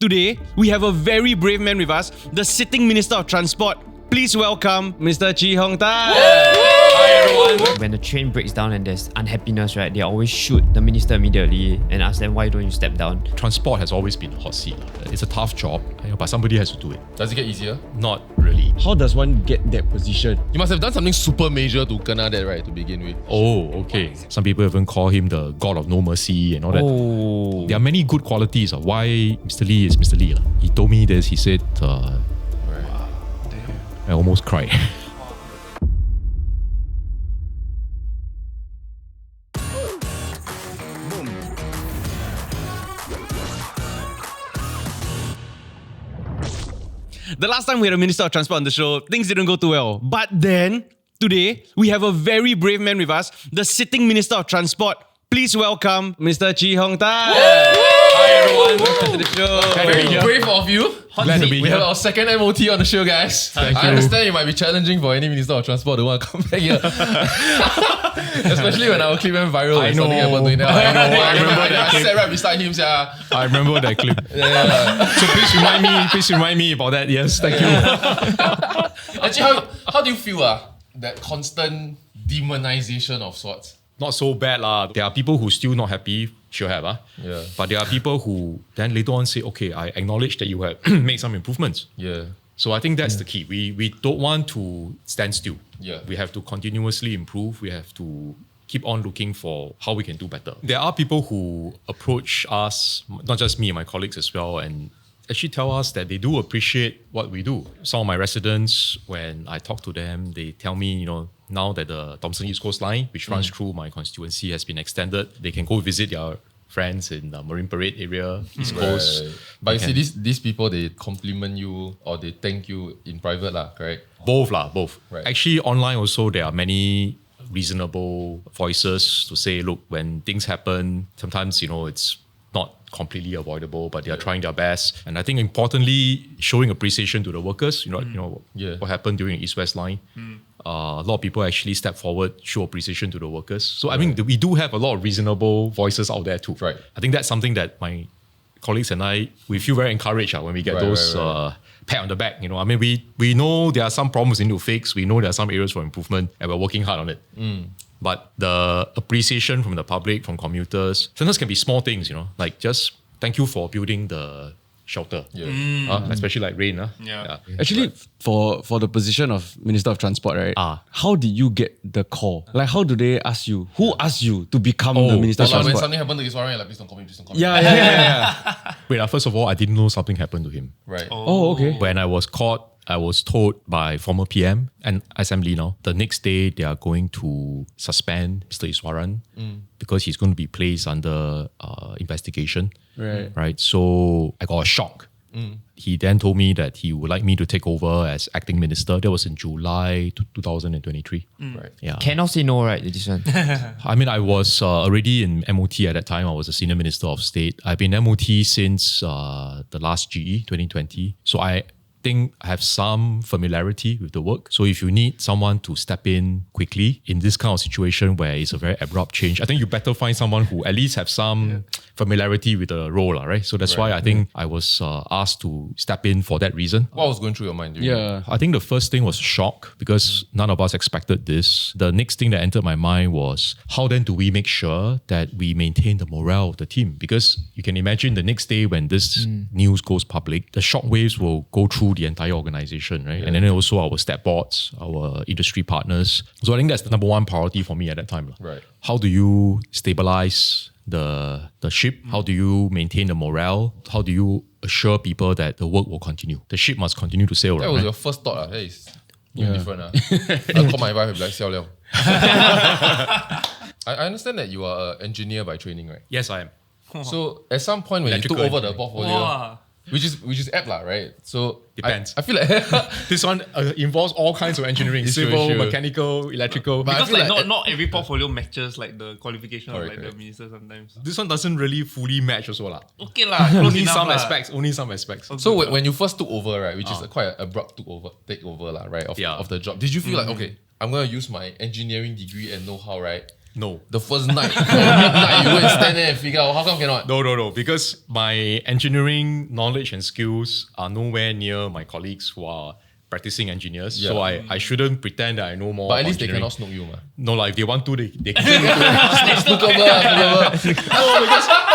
Today, we have a very brave man with us, the sitting Minister of Transport. Please welcome Mr Chee Hong Tat. Hi everyone. When the train breaks down and there's unhappiness, right, they always shoot the minister immediately and ask them, why don't you step down? Transport has always been a hot seat. It's a tough job, but somebody has to do it. Does it get easier? Not really. How does one get that position? You must have done something super major to kena that, right, to begin with. Oh, okay. Some people even call him the God of no mercy and all that. Oh. There are many good qualities of why Mr. Lee is Mr. Lee. He told me this, he said, I almost cried. The last time we had a Minister of Transport on the show, things didn't go too well. But then, today, we have a very brave man with us, the sitting Minister of Transport. Please welcome Mr Chee Hong Tat. Hi everyone. Welcome to the show. Very brave of you. Glad to be We here. have our second MOT on the show, guys. I understand it might be challenging for any Minister of Transport to want to come back here. Especially when our clip went viral and something happened to him. I remember that clip. I sat right beside him. I remember that clip. So please remind me about that. Yes, thank you. Actually, how do you feel that constant demonization of sorts? Not so bad lah. There are people who still not happy, sure have. Yeah. But there are people who then later on say, okay, I acknowledge that you have made some improvements. Yeah. So I think that's the key. We don't want to stand still. Yeah. We have to continuously improve. We have to keep on looking for how we can do better. There are people who approach us, not just me and my colleagues as well, and actually tell us that they do appreciate what we do. Some of my residents, when I talk to them, they tell me, now that the Thomson East Coast Line, which runs through my constituency, has been extended, they can go visit their friends in the Marine Parade area, East Coast. Right. But you see, these people, they compliment you or they thank you in private, correct? Both. Right. Actually, online also, there are many reasonable voices to say, look, when things happen, sometimes, it's not completely avoidable, but they are trying their best. And I think importantly, showing appreciation to the workers, what happened during the East-West line. A lot of people actually step forward, show appreciation to the workers. So I mean, we do have a lot of reasonable voices out there too. Right. I think that's something that my colleagues and I, we feel very encouraged when we get those pat on the back. I mean, we know there are some problems we need to fix. We know there are some areas for improvement, and we're working hard on it. But the appreciation from the public, from commuters, sometimes can be small things, like just thank you for building the shelter. Especially like rain. Actually, for the position of Minister of Transport, right? How did you get the call? Like, how do they ask you? Who asked you to become the Minister of When Transport? something happened to this one, like, please don't call me, please don't call me. Yeah. Wait, first of all, I didn't know something happened to him. Right. Oh, okay. When I was caught, I was told by former PM and Assembly now, the next day they are going to suspend Mr. Iswaran because he's going to be placed under investigation. Right. So I got a shock. He then told me that he would like me to take over as acting minister. That was in July 2023. Right. Yeah. Cannot say no, right, this one? I mean, I was already in MOT at that time. I was a senior minister of state. I've been MOT since the last GE 2020. So I think I have some familiarity with the work. So if you need someone to step in quickly in this kind of situation where it's a very abrupt change, I think you better find someone who at least have some familiarity with the role, right? So that's why I think I was asked to step in for that reason. What was going through your mind? I think the first thing was shock because none of us expected this. The next thing that entered my mind was how then do we make sure that we maintain the morale of the team? Because you can imagine the next day when this news goes public, the shock waves will go through the entire organization, right? And then also our stat boards, our industry partners. So I think that's the number one priority for me at that time. Right. How do you stabilize the ship? How do you maintain the morale? How do you assure people that the work will continue? The ship must continue to sail. That was your first thought. That is different. I'll call my wife and be like, Xiao Liao. I understand that you are an engineer by training, right? Yes, I am. So at some point when Electrical you took over the engineering. portfolio, which is app, right? So Depends. I feel like This one involves all kinds of engineering, It's civil, true. mechanical, electrical. But I Because feel like like not every portfolio matches like the qualification of Correct, like the minister sometimes. This one doesn't really fully match also lah. Okay lah, close Only enough some lah. aspects. Only some aspects. so when you first took over, right, which is quite an abrupt takeover, right, of the job. Did you feel like, okay, I'm gonna use my engineering degree and know-how, right, No. The first night, midnight, you go and stand there and figure out how come cannot. No. Because my engineering knowledge and skills are nowhere near my colleagues who are practicing engineers. Yeah. So I shouldn't pretend that I know more. But at about least they engineering. cannot snook you, man. No, like if they want to, they can. Snook over.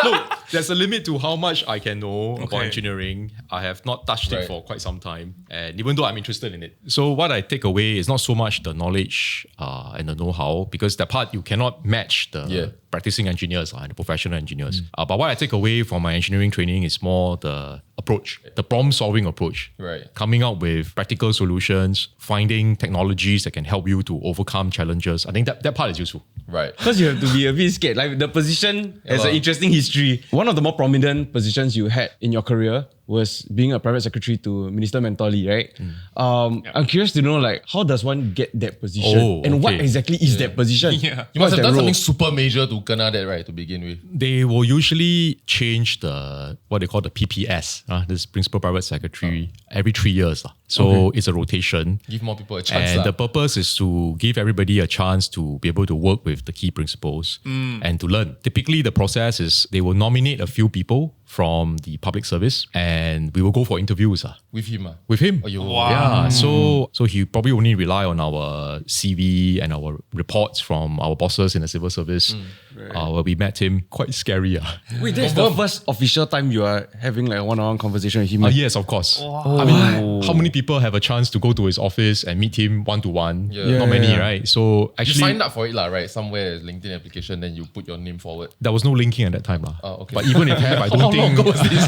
No, there's a limit to how much I can know about Okay. engineering. I have not touched it Right. for quite some time, and even though I'm interested in it. So what I take away is not so much the knowledge and the know-how, because that part you cannot match the practicing engineers and the professional engineers. But what I take away from my engineering training is more the approach, the problem-solving approach. Right. Coming up with practical solutions, finding technologies that can help you to overcome challenges. I think that part is useful. Right. Because you have to be a bit scared. Like the position has an interesting history. One of the more prominent positions you had in your career was being a private secretary to Minister Mentor Lee, right? I'm curious to know, like, how does one get that position? Oh, and what okay. exactly is that position? Yeah. You must What's have that done role? something super major to kena that, right, to begin with. They will usually change what they call the PPS, this Principal Private Secretary, every 3 years. So it's a rotation. Give more people a chance. And lah. the purpose is to give everybody a chance to be able to work with the key principals and to learn. Typically, the process is they will nominate a few people from the public service and we will go for interviews. With him. With him. Oh, you- Yeah. So he probably only rely on our CV and our reports from our bosses in the civil service. Where we met him. Quite scary. Wait, that's the first official time you are having like a one-on-one conversation with him. Yes, of course. I mean, how many people have a chance to go to his office and meet him one-to-one? Yeah. Not many, Yeah. right? So You actually, signed up for it, lah, right? Somewhere, LinkedIn application, then you put your name forward. there was no linking at that time. Oh, okay. But even if have, I don't How think... long ago was this?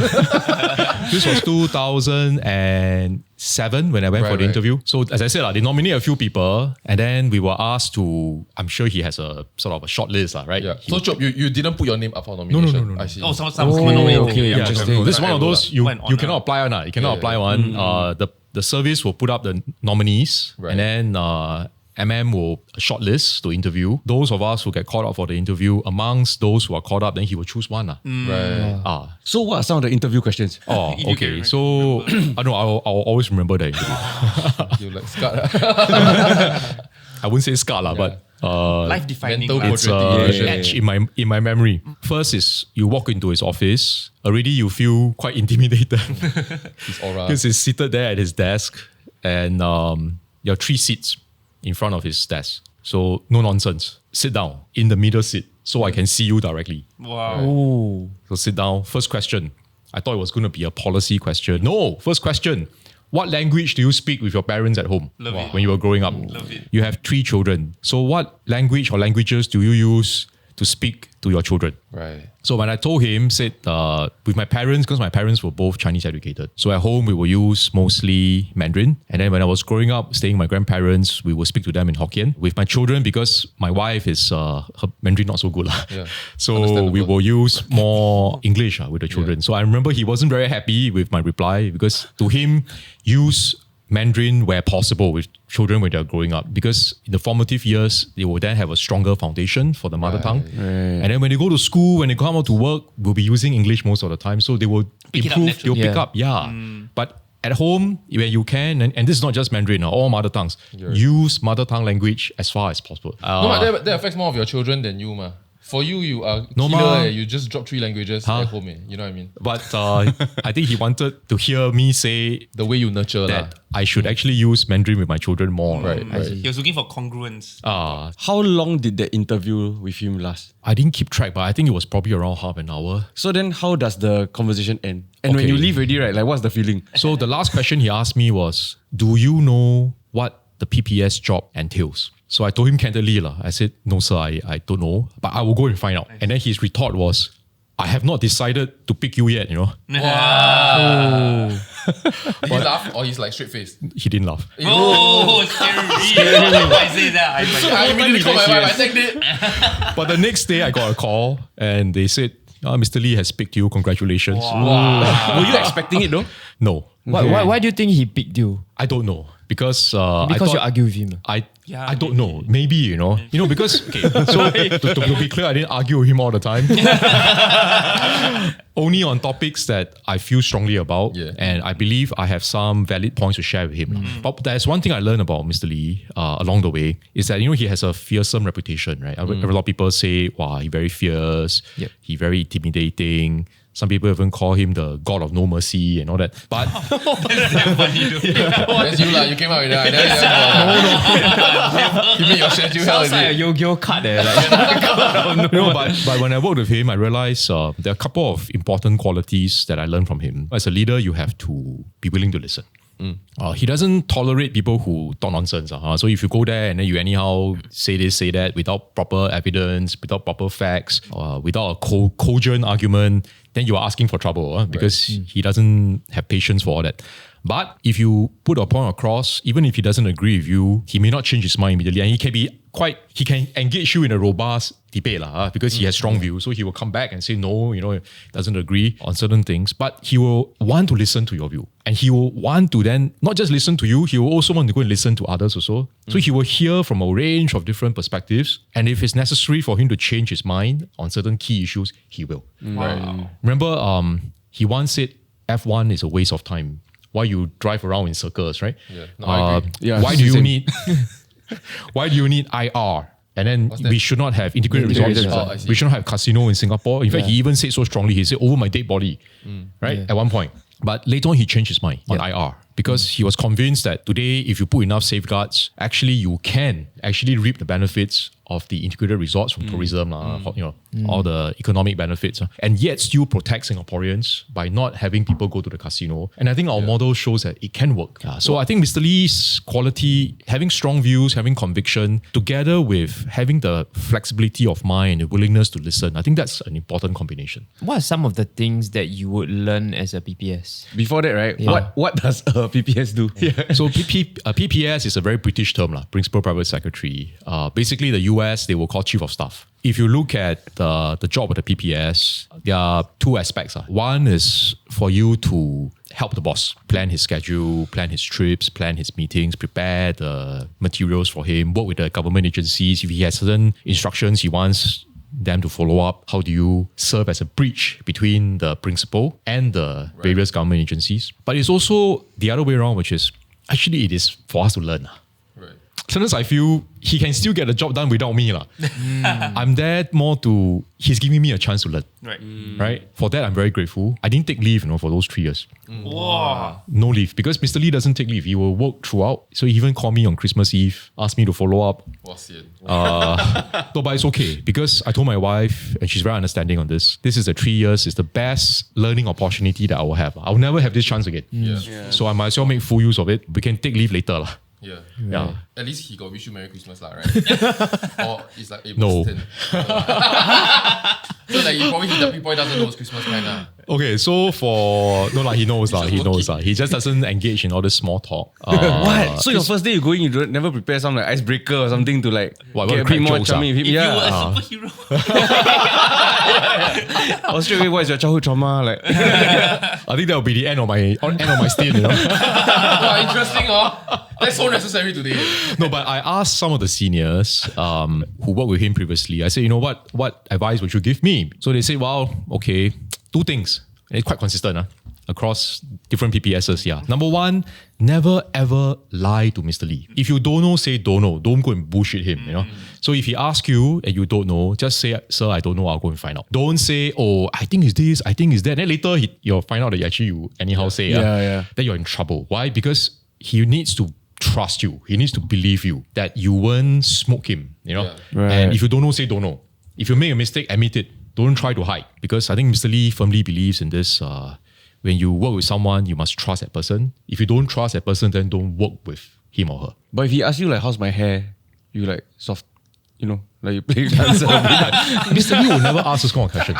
This was 2007 when I went for Right, the right. interview. So as I said, they nominate a few people and then we were asked to, I'm sure he has a sort of a short list, right? Yeah. He So, would- Chop, you didn't put your name up for nomination. no. I see. Oh, someone nominated. okay, Yeah, interesting. this is one of those you What an you honor. cannot apply on. You cannot Yeah, apply yeah. on. The service will put up the nominees Right. and then MM will shortlist to interview. Those of us who get called up for the interview, amongst those who are called up, then he will choose one. Right. So what are some of the interview questions? Oh, You okay. can So I don't know. I'll always remember that interview. You like scarred. I wouldn't say scar lah, but Life-defining. Mental lah. it's portrait. etched in my memory. First is you walk into his office. Already you feel quite intimidated His aura. because he's seated there at his desk, and there are 3 seats in front of his desk. So no nonsense. Sit down in the middle seat so I can see you directly. Wow. So sit down. First question. I thought it was going to be a policy question. No, first question. What language do you speak with your parents at home Love it. when you were growing up? Love it. You have 3 children. So what language or languages do you use to speak to your children? Right. So when I told him, said with my parents, because my parents were both Chinese educated. So at home we will use mostly Mandarin. And then when I was growing up, staying with my grandparents, we will speak to them in Hokkien. With my children, because my wife is her Mandarin not so good. Yeah. So Understandable. we will use more English with the children. So I remember he wasn't very happy with my reply because to him, use Mandarin where possible with children when they're growing up, because in the formative years, they will then have a stronger foundation for the mother tongue. And then when they go to school, when they come out to work, we'll be using English most of the time. So they will Pick it up improve, they'll naturally. pick up. Yeah. But at home, when you can, and this is not just Mandarin, all mother tongues, use mother tongue language as far as possible. No, but that affects more of your children than you, ma. For you, you are No, killer, ma. You just drop 3 languages at home, You know what I mean? But I think he wanted to hear me say The way you nurture, lah. that I should actually use Mandarin with my children more. Right, right. He was looking for congruence. How long did the interview with him last? I didn't keep track, but I think it was probably around half an hour. So then how does the conversation end? And when Okay. you leave already, right, like what's the feeling? So the last question he asked me was, do you know what the PPS job entails? So I told him candidly, I said, no sir, I don't know, but I will go and find out. And then his retort was, I have not decided to pick you yet, Did he laugh or he's like straight faced? He didn't laugh. Oh, scary. I say that. I immediately called my wife, I tagged it. But the next day I got a call and they said, Mr. Lee has picked you, congratulations. Were you expecting it though? No, Why do you think he picked you? I don't know. Because I Because thought, you argue with him. Yeah, I don't know. Maybe, because, okay, so to be clear, I didn't argue with him all the time. Only on topics that I feel strongly about. Yeah. And I believe I have some valid points to share with him. But there's one thing I learned about Mr. Lee along the way is that, he has a fearsome reputation, right? A lot of people say, wow, he's very fierce. Yep. He's very intimidating. Some people even call him the God of no mercy and all that. But That's you lah. You came out with that. You made your schedule hell, Sounds is like a it? Yu-Gi-Oh card there. but when I worked with him, I realized there are a couple of important qualities that I learned from him. As a leader, you have to be willing to listen. He doesn't tolerate people who talk nonsense. So if you go there and then you anyhow say this, say that without proper evidence, without proper facts, without a cogent argument, then you are asking for trouble because he doesn't have patience for all that. But if you put a point across, even if he doesn't agree with you, he may not change his mind immediately, and he can engage you in a robust debate because he has strong views. So he will come back and say no, doesn't agree on certain things, but he will want to listen to your view. And he will want to then not just listen to you, he will also want to go and listen to others also. So he will hear from a range of different perspectives. And if it's necessary for him to change his mind on certain key issues, he will. Wow. Remember, he once said F1 is a waste of time. Why you drive around in circles, right? Yeah. No, I agree. Yeah, why do you same. need why do you need IR? And then we should not have integrated resorts. I see. We should not have casino in Singapore. In fact, he even said so strongly. He said, over my dead body, right? At one point. But later on, he changed his mind on IR because he was convinced that today, if you put enough safeguards, actually you can actually reap the benefits of the integrated resorts from tourism, all the economic benefits, and yet still protect Singaporeans by not having people go to the casino. And I think our model shows that it can work. So I think Mr. Lee's quality, having strong views, having conviction, together with having the flexibility of mind, the willingness to listen, I think that's an important combination. What are some of the things that you would learn as a PPS? Before that, right? What does a PPS do? So PPS is a very British term, Principal Private Secretary. Basically, the US, they will call Chief of Staff. If you look at the job of the PPS, there are two aspects. One is for you to help the boss plan his schedule, plan his trips, plan his meetings, prepare the materials for him, work with the government agencies. If he has certain instructions he wants them to follow up, how do you serve as a bridge between the principal and the various government agencies? But it's also the other way around, which is actually it is for us to learn. Right. Sometimes I feel he can still get the job done without me. I'm there more to, he's giving me a chance to learn. Right. Right? For that, I'm very grateful. I didn't take leave, for those 3 years. Wow. No leave. Because Mr. Lee doesn't take leave. He will work throughout. So he even called me on Christmas Eve, asked me to follow up. No, but it's okay. Because I told my wife, and she's very understanding on this, this is the 3 years, it's the best learning opportunity that I will have. I'll never have this chance again. So I might as well make full use of it. We can take leave later. Yeah. At least he got wish you Merry Christmas, right? Or it's like No. April 10. So like he probably the people doesn't know it's Christmas kind. Okay, so for... No, he knows. He knows. He just doesn't engage in all this small talk. What? So your first day you go in, you don't never prepare some like icebreaker or something to like What, get a crack bit more jokes, charming with him? If you were Yeah. a superhero. Or straight away, what is your childhood trauma? Like, I think that will be the end of my stint, Wow, interesting, That's so necessary today. No, but I asked some of the seniors who worked with him previously. I said, what advice would you give me? So they said, well, okay, 2 things. And it's quite consistent across different PPSs. Number 1, never ever lie to Mr. Lee. If you don't know, say don't know. Don't go and bullshit him. So if he asks you and you don't know, just say, sir, I don't know. I'll go and find out. Don't say, oh, I think it's this, I think it's that. And then later you'll find out that you anyhow say. Then you're in trouble. Why? Because he needs to trust you. He needs to believe you that you won't smoke him. And if you don't know, say don't know. If you make a mistake, admit it. Don't try to hide. Because I think Mr. Lee firmly believes in this. When you work with someone, you must trust that person. If you don't trust that person, then don't work with him or her. but if he asks you like, how's my hair? You like soft, like you play dancer. Mr. Lee will never ask this kind of questions.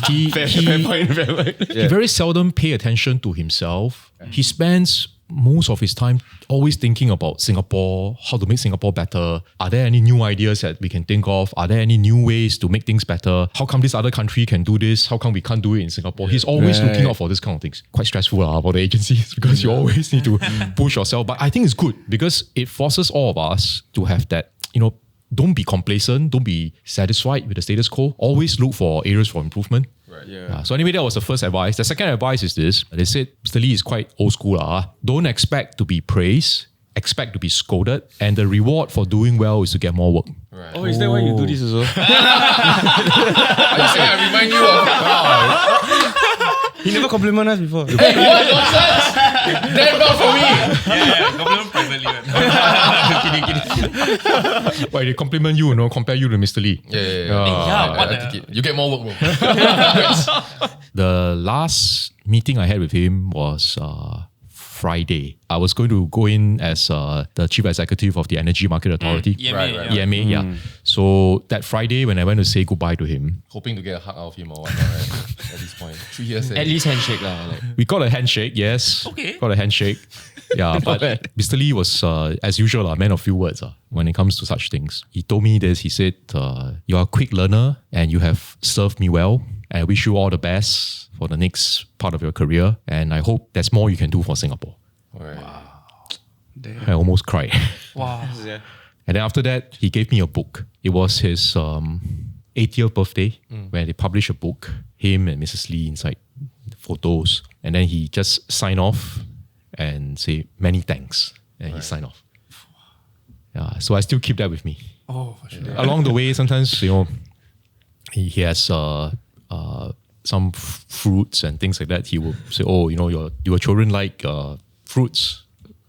He very seldom pay attention to himself. He spends most of his time always thinking about Singapore, how to make Singapore better. Are there any new ideas that we can think of? Are there any new ways to make things better? How come this other country can do this? How come we can't do it in Singapore? He's always looking out for this kind of things. Quite stressful about the agencies because you always need to push yourself. But I think it's good because it forces all of us to have that, don't be complacent, don't be satisfied with the status quo. Always look for areas for improvement. Right. Yeah. So anyway, that was the first advice. The second advice is this. They said, Mr. Lee is quite old school. Don't expect to be praised, expect to be scolded. And the reward for doing well is to get more work. Right. Oh, is that why you do this also? Are you saying I remind you of... He never complimented us before. Hey, what nonsense? Damn well for me. Compliment privately. Why they compliment you, compare you to Mr. Lee. You get more work, bro. The last meeting I had with him was Friday. I was going to go in as the chief executive of the Energy Market Authority. EMA, yeah. So that Friday when I went to say goodbye to him, Hoping to get a hug out of him or whatnot, right? At this point. 3 years. At least handshake lah. we got a handshake, yes. Okay. Got a handshake. Yeah, but Mr. Lee was, as usual, a man of few words when it comes to such things. He told me this, he said, you're a quick learner and you have served me well. And I wish you all the best for the next part of your career. And I hope there's more you can do for Singapore. Right. I almost cried. Wow. Yeah. And then after that, he gave me a book. It was his 80th birthday where they published a book, him and Mrs. Lee inside, photos. And then he just signed off and say, many thanks. And he signed off. Yeah, so I still keep that with me. Oh, for sure. Along the way, sometimes, he has some fruits and things like that. He will say, oh, your children like fruits.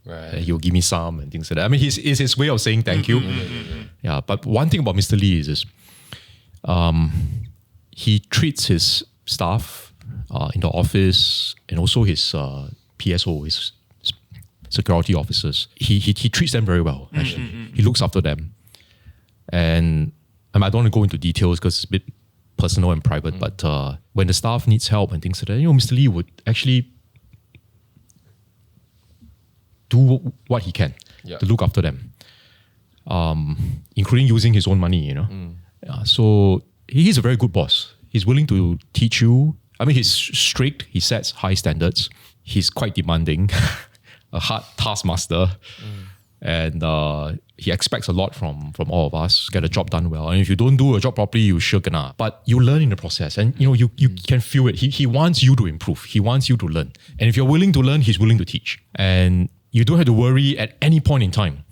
Right. And he'll give me some and things like that. I mean, it's his way of saying thank you. Yeah, but one thing about Mr. Lee is this. He treats his staff in the office and also his PSO, his security officers. He treats them very well, actually. He looks after them. And I don't want to go into details because it's a bit personal and private, but when the staff needs help and things like that, Mr. Lee would actually do what he can to look after them, including using his own money, So he's a very good boss. He's willing to teach you. I mean, he's strict. He sets high standards. He's quite demanding, a hard taskmaster. And he expects a lot from all of us, get a job done well. And if you don't do a job properly, you sure gonna. But you learn in the process and you can feel it. He wants you to improve. He wants you to learn. And if you're willing to learn, he's willing to teach. And you don't have to worry at any point in time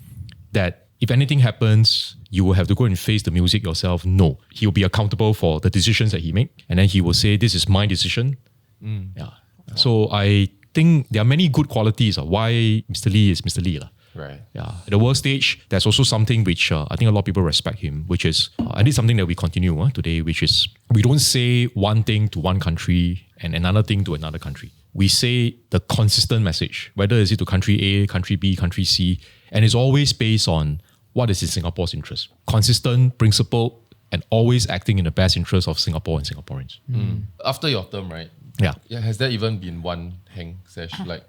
that if anything happens, you will have to go and face the music yourself. No, he'll be accountable for the decisions that he make. And then he will say, this is my decision. Yeah. So I think there are many good qualities of why Mr. Lee is Mr. Lee. Right. Yeah. At the world stage, there's also something which I think a lot of people respect him, which is, and it's something that we continue today, which is we don't say one thing to one country and another thing to another country. We say the consistent message, whether is it to country A, country B, country C, and it's always based on what is in Singapore's interest. Consistent, principled, and always acting in the best interest of Singapore and Singaporeans. After your term, right? Yeah. Has there even been one hang sesh, like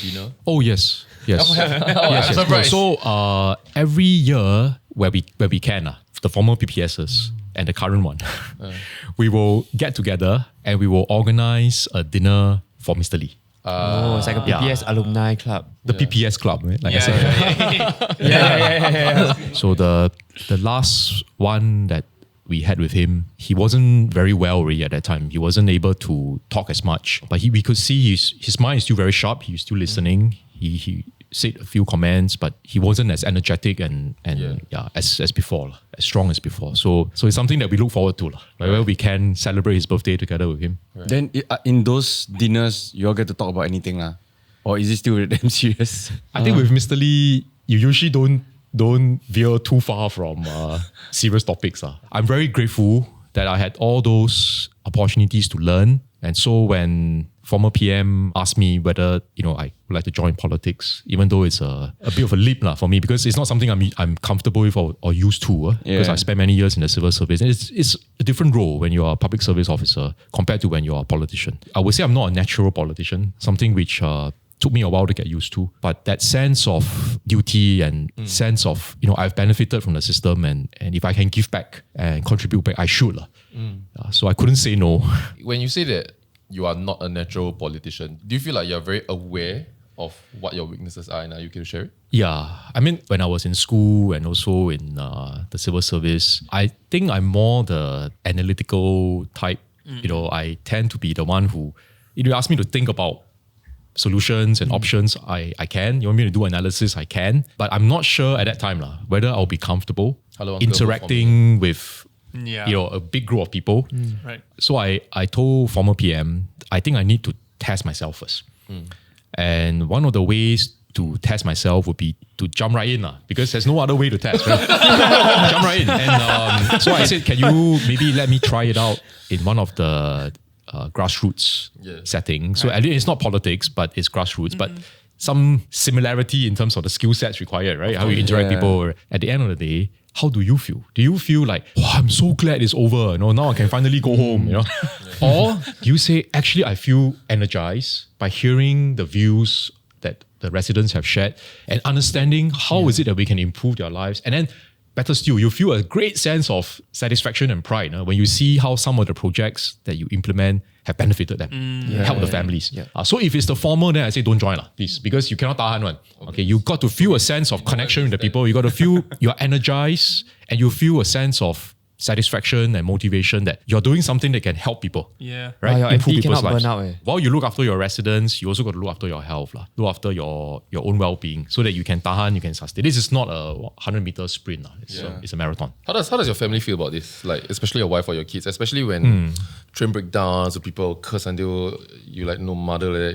dinner? Oh, yes. Yes. Yes. Surprise. So every year where we can, the former PPSs and the current one, we will get together and we will organize a dinner for Mr. Lee. It's like a PPS alumni club. The PPS club, right? Like I said. Yeah. So the last one that we had with him, he wasn't very well already at that time. He wasn't able to talk as much, but we could see his mind is still very sharp. He's still listening. He said a few comments, but he wasn't as energetic and as before, as strong as before. So it's something that we look forward to, where we can celebrate his birthday together with him. Right. Then in those dinners, you all get to talk about anything or is it still damn serious? I think with Mr. Lee, you usually don't veer too far from serious topics. I'm very grateful that I had all those opportunities to learn. And so when former PM asked me whether I would like to join politics, even though it's a bit of a leap for me, because it's not something I'm comfortable with or used to, because I spent many years in the civil service. And it's a different role when you're a public service officer compared to when you're a politician. I would say I'm not a natural politician, something which took me a while to get used to. But that sense of duty and sense of, I've benefited from the system, and if I can give back and contribute back, I should. So I couldn't say no. When you say that you are not a natural politician, do you feel like you're very aware of what your weaknesses are, and are you can share it? Yeah, I mean, when I was in school and also in the civil service, I think I'm more the analytical type. I tend to be the one who, if you ask me to think about solutions and options, I can. You want me to do analysis, I can. But I'm not sure at that time whether I'll be comfortable Hello, Uncle, interacting with Yeah. a big group of people. Right. So I told former PM, I think I need to test myself first. And one of the ways to test myself would be to jump right in, because there's no other way to test. Right? Jump right in. And so I said, can you maybe let me try it out in one of the grassroots settings? So at least it's not politics, but it's grassroots. But some similarity in terms of the skill sets required, right? How you interact with people. At the end of the day, how do you feel? Do you feel like, I'm so glad it's over, now I can finally go home, Or do you say, actually, I feel energized by hearing the views that the residents have shared and understanding how is it that we can improve their lives? And then, better still, you feel a great sense of satisfaction and pride when you see how some of the projects that you implement have benefited them, help the families. So if it's the former, then I say don't join, please, because you cannot tahan one. Okay, you got to feel a sense of connection with the people. You got to feel you're energized, and you feel a sense of satisfaction and motivation that you're doing something that can help people. Yeah. Right? Your Improve MP people's cannot lives. burn out. While you look after your residents, you also got to look after your health, look after your own well-being, so that you can tahan, you can sustain. This is not a 100-meter sprint. It's a marathon. How does your family feel about this? Like, especially your wife or your kids, especially when train breakdowns, so people curse until you like no mother,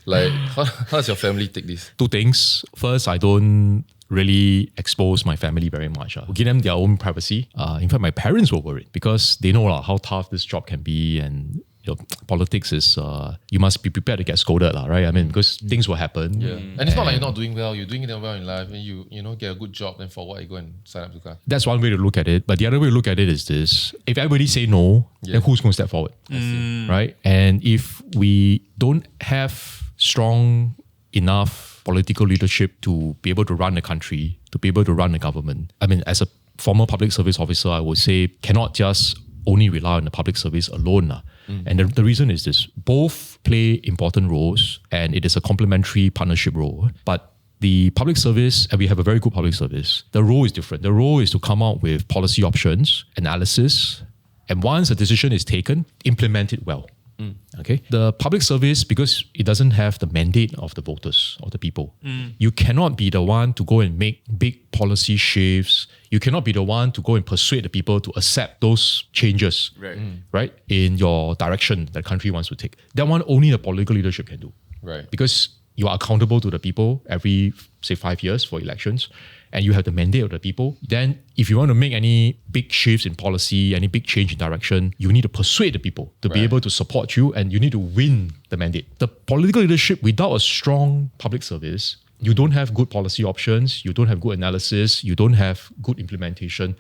Like, how does your family take this? Two things. First, I don't really expose my family very much. Give them their own privacy. In fact, my parents were worried because they know how tough this job can be, and politics is, you must be prepared to get scolded, right? I mean, because things will happen. Yeah. And it's not like you're not doing well, you're doing it well in life, and you get a good job, then for what you go and sign up to class. That's one way to look at it. But the other way to look at it is this. If everybody say no, then who's going to step forward? Right? And if we don't have strong enough political leadership to be able to run the country, to be able to run the government, I mean, as a former public service officer, I would say cannot just only rely on the public service alone. And the reason is this. Both play important roles, and it is a complementary partnership role. But the public service, and we have a very good public service, the role is different. The role is to come out with policy options, analysis, and once a decision is taken, implement it well. Okay. The public service, because it doesn't have the mandate of the voters or the people, you cannot be the one to go and make big policy shifts. You cannot be the one to go and persuade the people to accept those changes, right, in your direction that the country wants to take. That one only the political leadership can do, Right. because you are accountable to the people every, say, 5 years for elections, and you have the mandate of the people. Then if you want to make any big shifts in policy, any big change in direction, you need to persuade the people to be able to support you, and you need to win the mandate. The political leadership, without a strong public service, you don't have good policy options, you don't have good analysis, you don't have good implementation,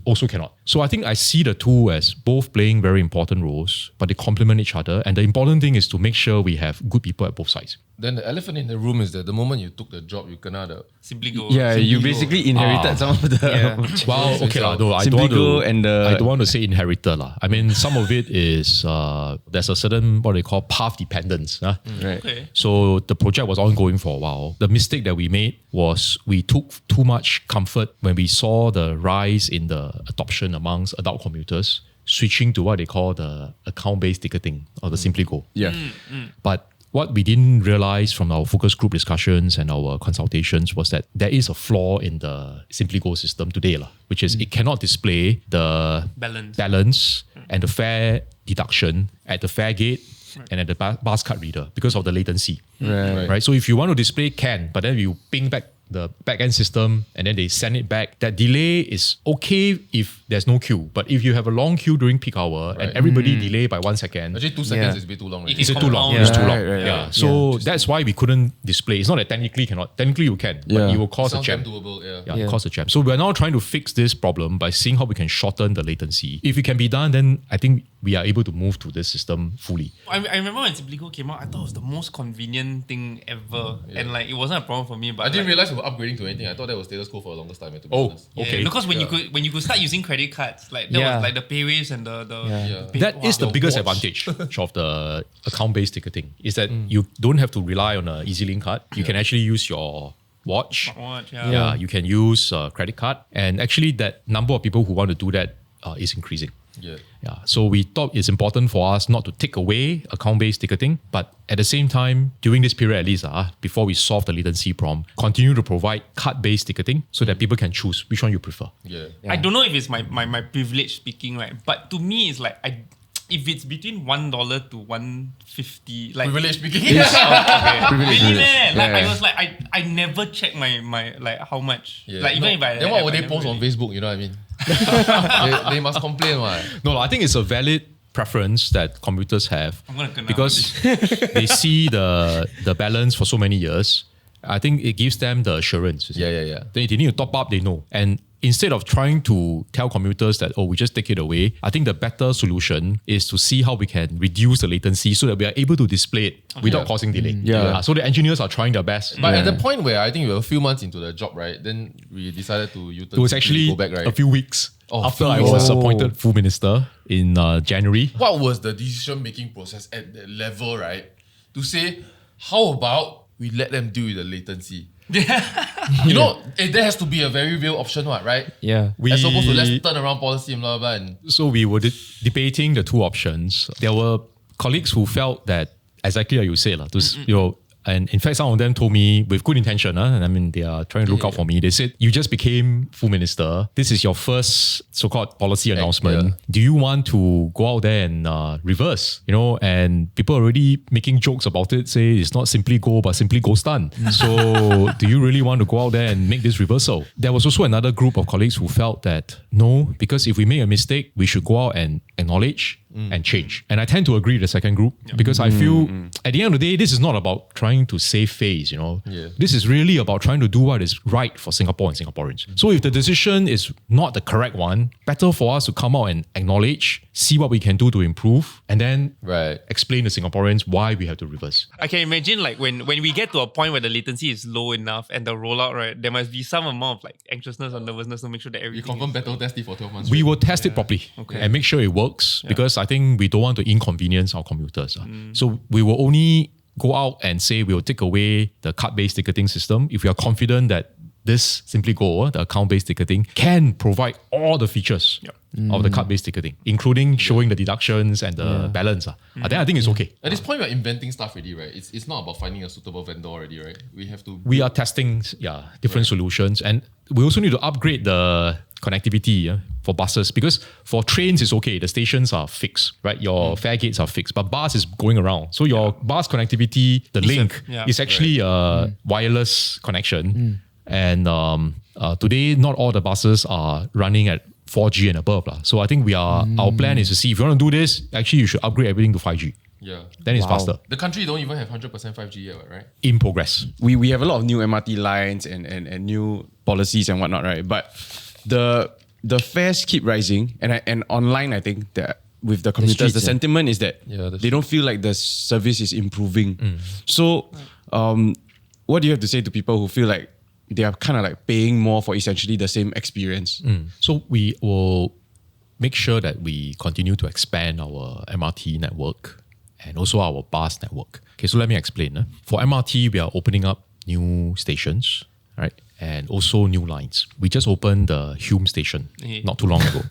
also cannot. So I think I see the two as both playing very important roles, but they complement each other. And the important thing is to make sure we have good people at both sides. Then the elephant in the room is that the moment you took the job, you kena the SimplyGo. Yeah, you basically inherited some of the... Well, okay, no, I don't want to say inherited. I mean, some of it is, there's a certain, what they call path dependence. Right. Okay. So the project was ongoing for a while. The mistake that we made was we took too much comfort when we saw the rise in the adoption amongst adult commuters, switching to what they call the account-based ticketing or the SimplyGo. Yeah. But what we didn't realize from our focus group discussions and our consultations was that there is a flaw in the SimplyGo system today, which is it cannot display the balance and the fare deduction at the fare gate and at the bus card reader because of the latency. Right. Right. So if you want to display, can, but then you ping back the back-end system and then they send it back. That delay is okay if there's no queue. But if you have a long queue during peak hour and everybody delay by 1 second, Actually, 2 seconds is a bit too long. it's too long. Yeah. It's too long. Right. Yeah. So that's why we couldn't display. It's not that technically cannot. Technically you can, but it will cause a Sounds jam. doable, Yeah, cause a jam. So we're now trying to fix this problem by seeing how we can shorten the latency. If it can be done, then I think we are able to move to this system fully. I remember when SimplyGo came out, I thought it was the most convenient thing ever. And like, it wasn't a problem for me. But I didn't realize we were upgrading to anything. I thought that was status quo for the longest time. To be honest. okay. Because when you could start using credit cards, like that was like the payways and the That is the Your biggest watch. advantage of the account-based ticketing, is that you don't have to rely on a EasyLink card. You can actually use your watch. yeah. You can use a credit card. And actually that number of people who want to do that is increasing. Yeah. Yeah, so we thought it's important for us not to take away account-based ticketing, but at the same time, during this period at least, before we solve the latency problem, continue to provide card-based ticketing so that people can choose which one you prefer. Yeah. I don't know if it's my privilege speaking, right? But to me, it's like if it's between $1 to $1.50, like Privilege speaking. really, man. Like Yeah. I was like, I never check my like how much. Yeah. Like even if I Then what would I they never post on really- Facebook? You know what I mean? they must complain, what? No, I think it's a valid preference that commuters have I'm gonna kena because they see the balance for so many years. I think it gives them the assurance. You see. Yeah. Then if they need to top up, they know. And instead of trying to tell commuters that, we just take it away, I think the better solution is to see how we can reduce the latency so that we are able to display it without causing delay. So the engineers are trying their best. But at the point where I think we were a few months into the job, right? Then we decided to U-turn. It was actually go back, right? a few weeks after I few was weeks. appointed full minister in January. What was the decision-making process at that level, right? To say, how about we let them deal with the latency? You know, there has to be a very real option, right? Yeah. As opposed to let's turn around policy and blah, blah, blah. And So we were debating the two options. There were colleagues who felt that, exactly like you said, and in fact, some of them told me with good intention, and I mean, they are trying to look out for me. They said, you just became full minister. This is your first so-called policy announcement. yeah. Do you want to go out there and reverse? And people are already making jokes about it, say it's not SimplyGo, but SimplyGo stun. So do you really want to go out there and make this reversal? There was also another group of colleagues who felt that no, because if we make a mistake, we should go out and acknowledge and change. And I tend to agree with the second group because I feel at the end of the day, this is not about trying to save face, Yeah. This is really about trying to do what is right for Singapore and Singaporeans. So if the decision is not the correct one, better for us to come out and acknowledge, see what we can do to improve, and then explain to Singaporeans why we have to reverse. I can imagine like when we get to a point where the latency is low enough and the rollout, right, there must be some amount of like anxiousness or nervousness to make sure that we everything confirm battle test it for 12 months. We will test it properly and make sure it works because I think we don't want to inconvenience our commuters. So we will only go out and say we will take away the card-based ticketing system if we are confident that this SimplyGo, the account-based ticketing, can provide all the features of the card-based ticketing, including showing the deductions and the balance. Then I think it's okay. At this point, we're inventing stuff already, right? It's not about finding a suitable vendor already, right? We have to... We are testing different solutions, and we also need to upgrade the connectivity for buses because for trains it's okay, the stations are fixed, right? Your fare gates are fixed, but bus is going around. So your bus connectivity, the link is actually a wireless connection. And today, not all the buses are running at 4G and above. So I think our plan is to see if you want to do this, actually you should upgrade everything to 5G. Yeah. Then it's faster. The country don't even have 100% 5G yet, right? In progress. We have a lot of new MRT lines and new policies and whatnot, right? But the fares keep rising, and online, I think that with the commuters, the streets, sentiment is that that's they don't feel like the service is improving. So, what do you have to say to people who feel like they are kind of like paying more for essentially the same experience? So we will make sure that we continue to expand our MRT network and also our bus network. Okay, so let me explain. For MRT, we are opening up new stations, right? And also new lines. We just opened the Hume station not too long ago.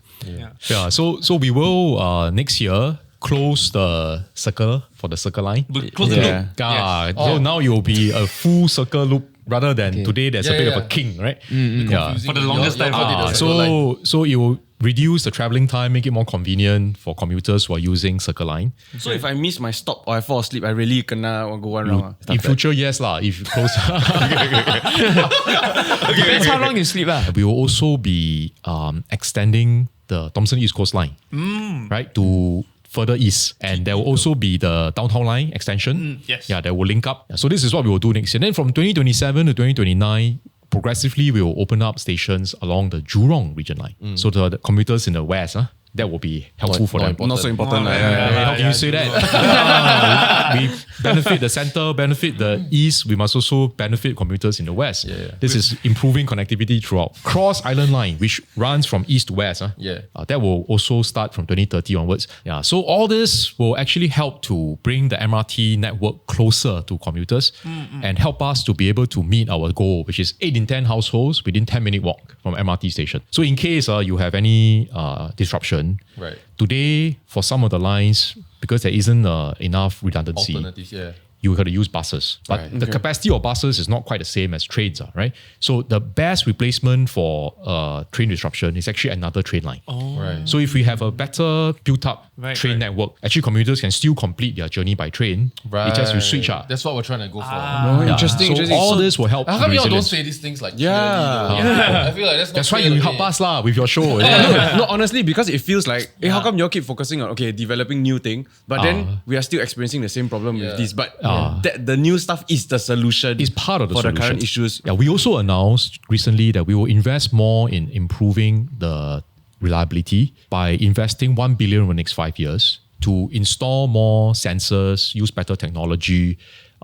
So we will next year close the circle for the circle line. Close the loop. So now it will be a full circle loop rather than today there's a bit of a king, right? Confusing. For the longest time. How did the circle line- So it will reduce the travelling time, make it more convenient for commuters who are using Circle Line. So if I miss my stop or I fall asleep, I really kena go one round. In future, yes lah. If close, Depends how long you sleep. we will also be extending the Thomson East Coast Line, right, to further east, and there will also be the downtown line extension. Yes. Yeah, that will link up. So this is what we will do next year. Then from 2027 to 2029. Progressively, we will open up stations along the Jurong region line. So the commuters in the west, that will be helpful for them. Not so important. How can you say that? We benefit the center, benefit the east. We must also benefit commuters in the west. This is improving connectivity throughout. Cross Island Line, which runs from east to west. That will also start from 2030 onwards. Yeah. So all this will actually help to bring the MRT network closer to commuters and help us to be able to meet our goal, which is 8 in 10 households within 10-minute walk from MRT station. So in case you have any disruption, Right. today, for some of the lines, because there isn't enough redundancy, Alternatives, you got to use buses. But the capacity of buses is not quite the same as trains, right? So the best replacement for train disruption is actually another train line. Right. So if we have a better built-up train right. network, actually commuters can still complete their journey by train. It's just you switch. That's what we're trying to go for. Interesting. So all this will help. How come you all don't resilience. say these things like Yeah. clearly, though? I feel like That's why you help us lah with your show. No, honestly, because it feels like, how come you all keep focusing on developing new thing, but then we are still experiencing the same problem with this. But the new stuff is the solution. It's part of the for solution. the current issues. Yeah, we also announced recently that we will invest more in improving the reliability by investing 1 billion over the next 5 years to install more sensors, use better technology,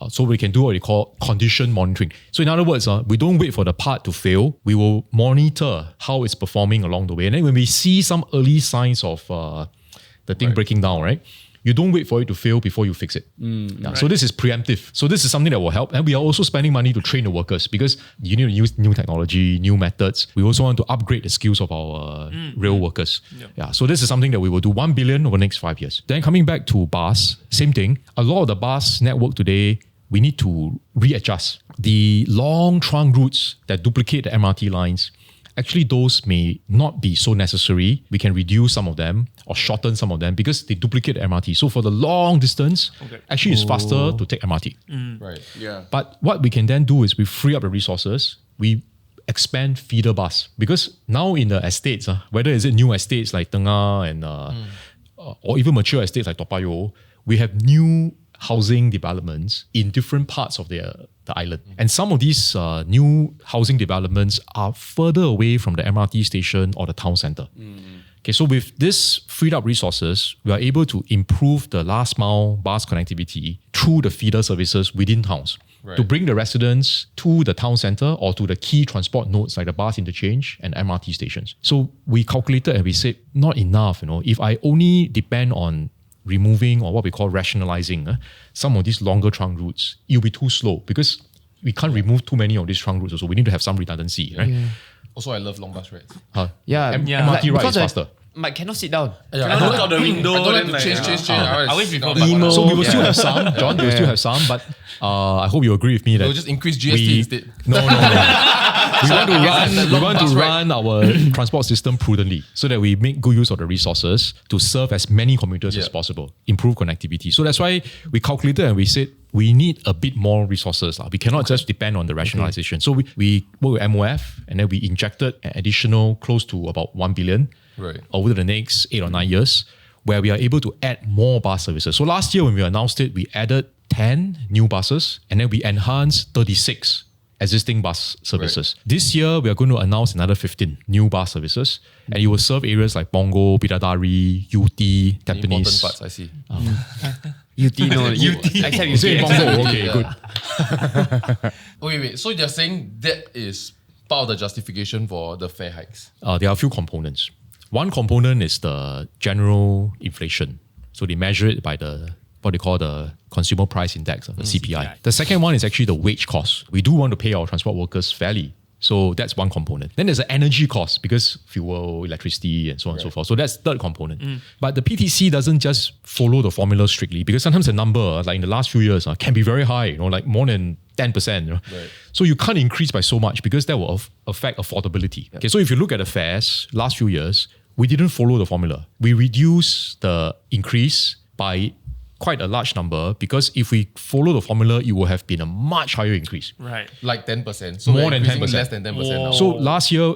so we can do what we call condition monitoring. So in other words, we don't wait for the part to fail. We will monitor how it's performing along the way. And then when we see some early signs of the thing breaking down, right? You don't wait for it to fail before you fix it. So this is preemptive. So this is something that will help. And we are also spending money to train the workers because you need to use new technology, new methods. We also want to upgrade the skills of our rail workers. So this is something that we will do 1 billion over the next 5 years. Then coming back to bus, same thing. A lot of the bus network today, we need to readjust. The long trunk routes that duplicate the MRT lines, actually those may not be so necessary. We can reduce some of them or shorten some of them because they duplicate the MRT. So for the long distance, actually it's faster to take MRT. Right. Yeah. But what we can then do is we free up the resources, we expand feeder bus. Because now in the estates, whether is it new estates like Tengah and or even mature estates like Toa Payoh, we have new housing developments in different parts of the island. And some of these new housing developments are further away from the MRT station or the town centre. Okay, so with this freed up resources, we are able to improve the last mile bus connectivity through the feeder services within towns to bring the residents to the town centre or to the key transport nodes like the bus interchange and MRT stations. So we calculated and we said, not enough, if I only depend on removing or what we call rationalizing some of these longer trunk routes, it'll be too slow because we can't remove too many of these trunk routes. So we need to have some redundancy, right? Also, I love long bus rides. MRT ride is faster. But cannot sit down. I Look out the window. don't like to then change. I always prefer emo. So we will still have some, John, we will still have some, but I hope you agree with me that We'll just increase GST instead. No. We want to run our transport system prudently so that we make good use of the resources to serve as many commuters as possible, improve connectivity. So that's why we calculated and we said we need a bit more resources. We cannot just depend on the rationalization. So we work with MOF and then we injected an additional close to about 1 billion over the next 8 or 9 years, where we are able to add more bus services. So last year when we announced it, we added 10 new buses and then we enhanced 36 existing bus services. This year, we are going to announce another 15 new bus services and it will serve areas like Punggol, Bidadari, UT, Tampines. Important parts, I see. UT, no. Except You say UT. Punggol, okay, good. Wait. So you're saying that is part of the justification for the fare hikes? There are a few components. One component is the general inflation. So they measure it by what they call the Consumer Price Index, the CPI. The second one is actually the wage cost. We do want to pay our transport workers fairly. So that's one component. Then there's the energy cost because fuel, electricity, and so on and so forth. So that's third component. But the PTC doesn't just follow the formula strictly because sometimes the number, like in the last few years, can be very high, like more than 10%. So you can't increase by so much because that will affect affordability. Okay, so if you look at the fares last few years, we didn't follow the formula. We reduced the increase by quite a large number because if we follow the formula, it would have been a much higher increase. Right. Like 10%. So More we're than increasing 10%. less than 10% now. So last year,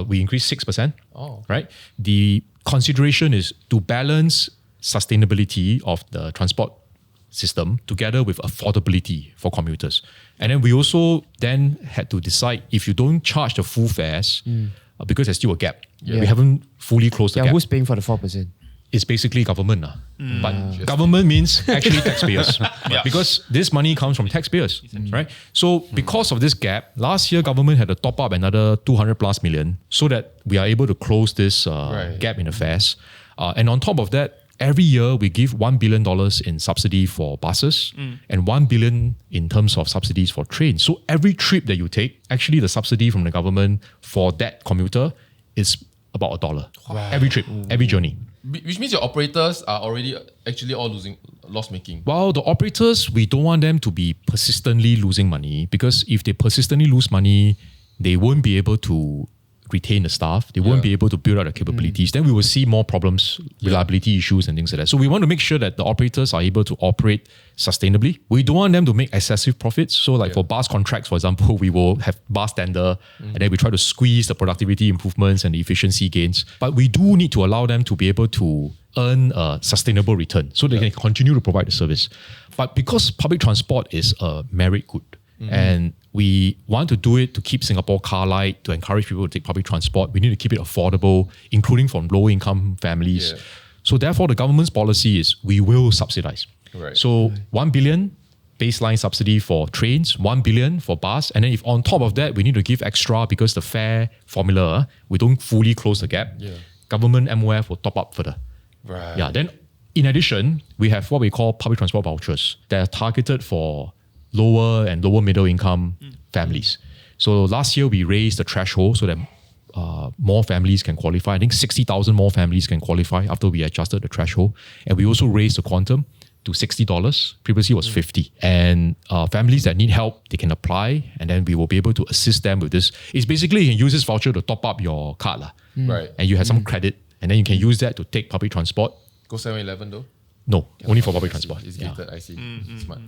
we increased 6%. Oh. Right? The consideration is to balance sustainability of the transport system together with affordability for commuters. And then we also then had to decide if you don't charge the full fares, because there's still a gap. We haven't fully closed the Yeah, gap. who's paying for the 4%? It's basically government. But government means actually taxpayers. Because this money comes from taxpayers, right? So because of this gap, last year government had to top up another 200 plus million so that we are able to close this gap in the fares. And on top of that, every year we give $1 billion in subsidy for buses and $1 billion in terms of subsidies for trains. So every trip that you take, actually the subsidy from the government for that commuter is about $1. Every trip, every journey. Which means your operators are already actually all loss making. Well, the operators, we don't want them to be persistently losing money because if they persistently lose money, they won't be able to retain the staff. They won't be able to build out the capabilities. Then we will see more problems, reliability issues and things like that. So we want to make sure that the operators are able to operate sustainably. We don't want them to make excessive profits. So like for bus contracts, for example, we will have bus tender and then we try to squeeze the productivity improvements and the efficiency gains. But we do need to allow them to be able to earn a sustainable return so they can continue to provide the service. But because public transport is a merit good, and we want to do it to keep Singapore car light, to encourage people to take public transport. We need to keep it affordable, including from low-income families. So therefore, the government's policy is we will subsidize. Right. So 1 billion baseline subsidy for trains, 1 billion for bus, and then if on top of that, we need to give extra because the fare formula, we don't fully close the gap. Government MOF will top up further. Right. Yeah. Then in addition, we have what we call public transport vouchers that are targeted for lower and lower middle income families. So last year we raised the threshold so that more families can qualify. I think 60,000 more families can qualify after we adjusted the threshold. And we also raised the quantum to $60. Previously it was $50. And families that need help, they can apply and then we will be able to assist them with this. It's basically you can use this voucher to top up your card. Right. And you have some credit and then you can use that to take public transport. Go 7-Eleven though? No, only for public transport. It's gated, I see. Smart.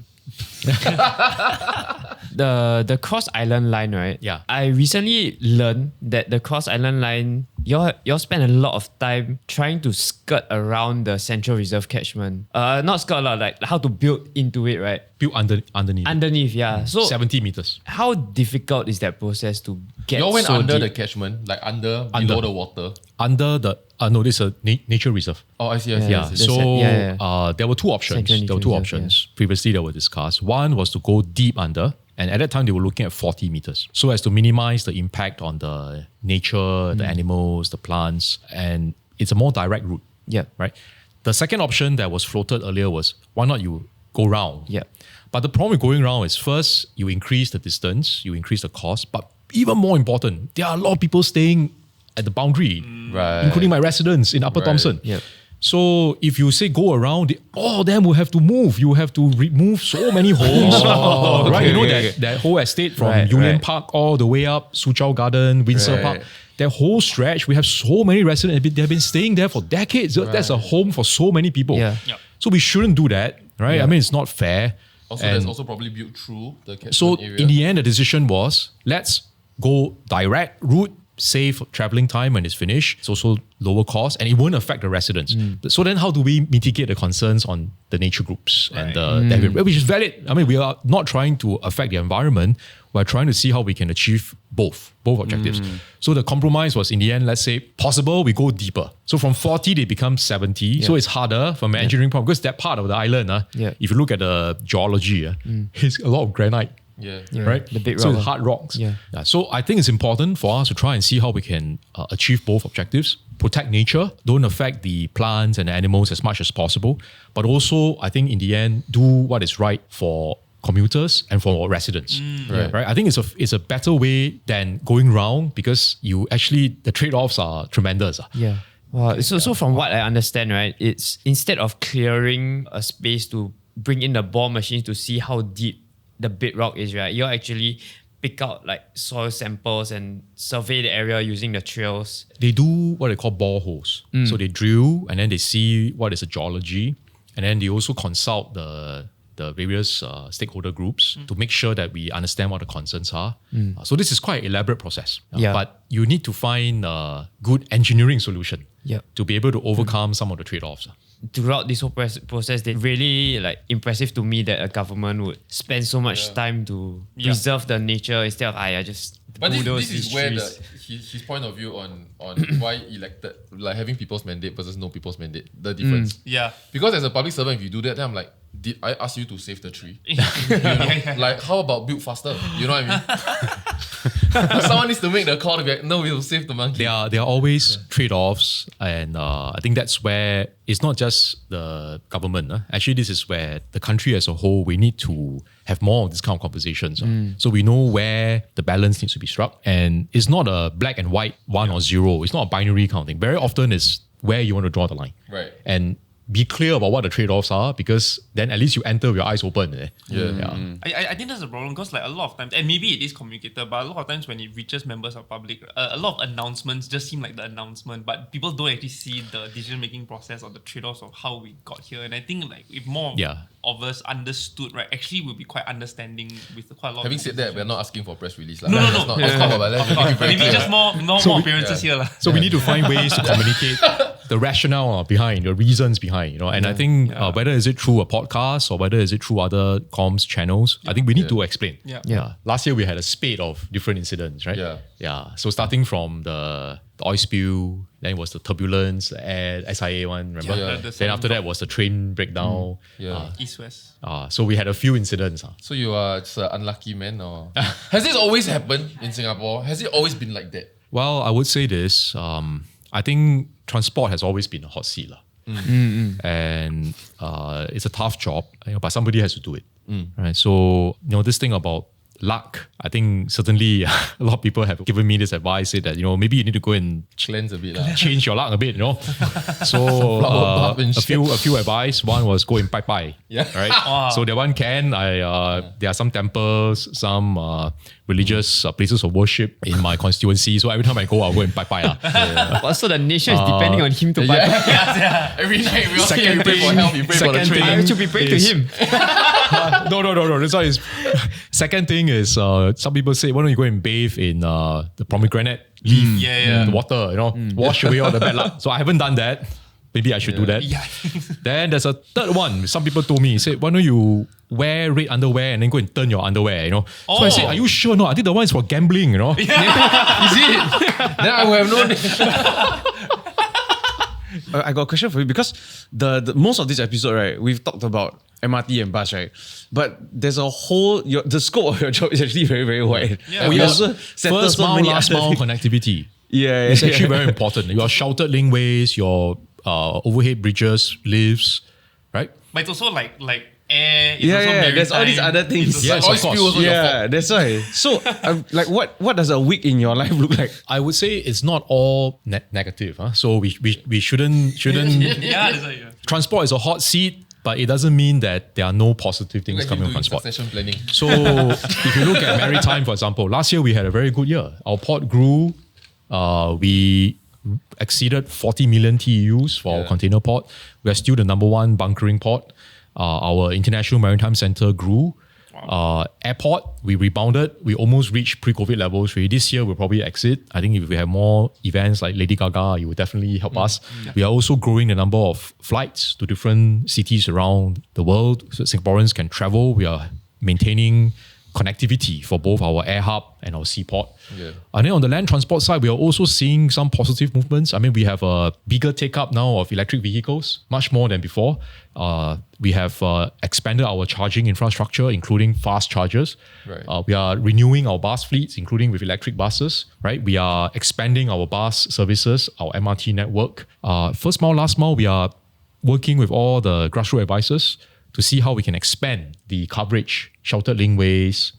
The Cross Island line, right? Yeah. I recently learned that the Cross Island line, y'all spend a lot of time trying to skirt around the Central Reserve catchment. Not skirt a lot, like how to build into it, right? Built underneath. Underneath, yeah. So 70 meters. how difficult is that process to get You all went so under the deep? catchment, like below the water. Under the no, this is a nature reserve. Oh, I see, I see. Yeah. I see. So there were two options. Central There were two Nature options previously that were discussed. One was to go deep under, and at that time they were looking at 40 meters, so as to minimize the impact on the nature, the animals, the plants, and it's a more direct route. Yeah. Right. The second option that was floated earlier was why not you go round? Yeah. But the problem with going round is first you increase the distance, you increase the cost, but even more important, there are a lot of people staying at the boundary, Right. including my residents in Upper Thomson. Yep. So if you say go around, all of them will have to move. You have to remove so many homes, right? You know that whole estate from Union Park all the way up, Suzhou Garden, Windsor Park. That whole stretch, we have so many residents. They've been staying there for decades. That's a home for so many people. Yeah. Yep. So we shouldn't do that, right? I mean, it's not fair. Also, And there's also probably built through the catchment so area. in the end, the decision was let's go direct route, save traveling time when it's finished. It's also lower cost and it won't affect the residents. So then how do we mitigate the concerns on the nature groups and which is valid. I mean, we are not trying to affect the environment. We're trying to see how we can achieve both objectives. So the compromise was in the end, let's say possible, we go deeper. So from 40, they become 70. So it's harder from an engineering point because that part of the island, if you look at the geology, it's a lot of granite. Yeah. Right? The big so rock. it's hard rocks. Yeah. So I think it's important for us to try and see how we can achieve both objectives. Protect nature, don't affect the plants and the animals as much as possible. But also, I think in the end, do what is right for commuters and for residents. Right? I think it's a better way than going round because the trade-offs are tremendous. Yeah. Wow. So from what I understand, right, it's instead of clearing a space to bring in the bore machines to see how deep the bedrock is, right, you're actually pick out like soil samples and survey the area using the trails. They do what they call boreholes. So they drill and then they see what is the geology, and then they also consult the various stakeholder groups to make sure that we understand what the concerns are. So this is quite an elaborate process. But you need to find a good engineering solution to be able to overcome some of the trade-offs. Throughout this whole process, they really like impressive to me that a government would spend so much time to preserve the nature instead of I just. But this bulldoze is these where trees. his point of view on why elected, like having people's mandate versus no people's mandate, the difference. Yeah. Because as a public servant, if you do that, then I'm like, did I ask you to save the tree? Like, how about build faster? You know what I mean? Someone needs to make the call to be like, no, we'll save the monkey. There are always trade-offs, and I think that's where it's not just the government. Actually, this is where the country as a whole, we need to have more of this kind of conversations. So we know where the balance needs to be struck, and it's not a black and white 1 or 0. It's not a binary kind of thing. Very often it's where you want to draw the line. Right. And be clear about what the trade-offs are, because then at least you enter with your eyes open. I think that's the problem, because like a lot of times, and maybe it is communicated, but a lot of times when it reaches members of public, a lot of announcements just seem like the announcement, but people don't actually see the decision-making process or the trade-offs of how we got here. And I think like if more of us understood, right, actually we'll be quite understanding with quite a lot Having of said that, we're not asking for press release. No. Let's not talk about that. Let's make it very Maybe clear. just more appearances here. So we need to find ways to communicate the rationale behind, the reasons behind, And I think whether is it through a podcast or whether is it through other comms channels, I think we need to explain. Last year we had a spate of different incidents, right? So starting from the oil spill, then it was the turbulence, the air, SIA one, remember? Then after that was the train breakdown. East-West. So we had a few incidents. So you are just an unlucky man, or has this always happened in Singapore? Has it always been like that? Well, I would say this. I think transport has always been a hot seat. And it's a tough job, but somebody has to do it. Right? So, this thing about luck, I think certainly a lot of people have given me this advice, say that, maybe you need to go and Cleanse a bit. change your luck a bit, So a few advice. One was go in pai. Right? Wow. So that one there are some temples, some religious places of worship in my constituency. So every time I go, I'll go and pai. So the nation is depending on him to buy. Every night we all Second say we pray for thing- help, we pray for the second train. I should be praying to him. No. That's why it's second thing is some people say, why don't you go and bathe in the pomegranate leaf, the water, wash away all the bad luck. So I haven't done that. Maybe I should do that. Then there's a third one. Some people told me, say, why don't you wear red underwear and then go and turn your underwear, So I said, are you sure? No, I think the one is for gambling, Is it? Then I will have known. I got a question for you, because the most of this episode, right, we've talked about MRT and bus, right? But there's a whole, the scope of your job is actually very, very wide. We also settle first so mile, many last other mile things. connectivity. It's It's actually very important. Your sheltered laneways, your overhead bridges, lifts, right? But it's also like air. It's also maritime. There's all these other things. It's also- Yes, Oil of course. spill also your fault. That's why. So, like, what does a week in your life look like? I would say it's not all negative. So we shouldn't Yeah, that's right. transport is a hot seat, but it doesn't mean that there are no positive things Like coming him from doing transport. succession planning. So if you look at maritime, for example, last year we had a very good year. Our port grew. We exceeded 40 million TEUs for our container port. We are still the number one bunkering port. Our International Maritime Centre grew. Airport, we rebounded. We almost reached pre-COVID levels. This year, we'll probably exit. I think if we have more events like Lady Gaga, it will definitely help us. We are also growing the number of flights to different cities around the world so Singaporeans can travel. We are maintaining connectivity for both our air hub and our seaport. And then on the land transport side, we are also seeing some positive movements. I mean, we have a bigger take-up now of electric vehicles, much more than before. We have expanded our charging infrastructure, including fast chargers. Right. We are renewing our bus fleets, including with electric buses. Right. We are expanding our bus services, our MRT network. First mile, last mile, we are working with all the grassroots advisors to see how we can expand the coverage, sheltered laneways,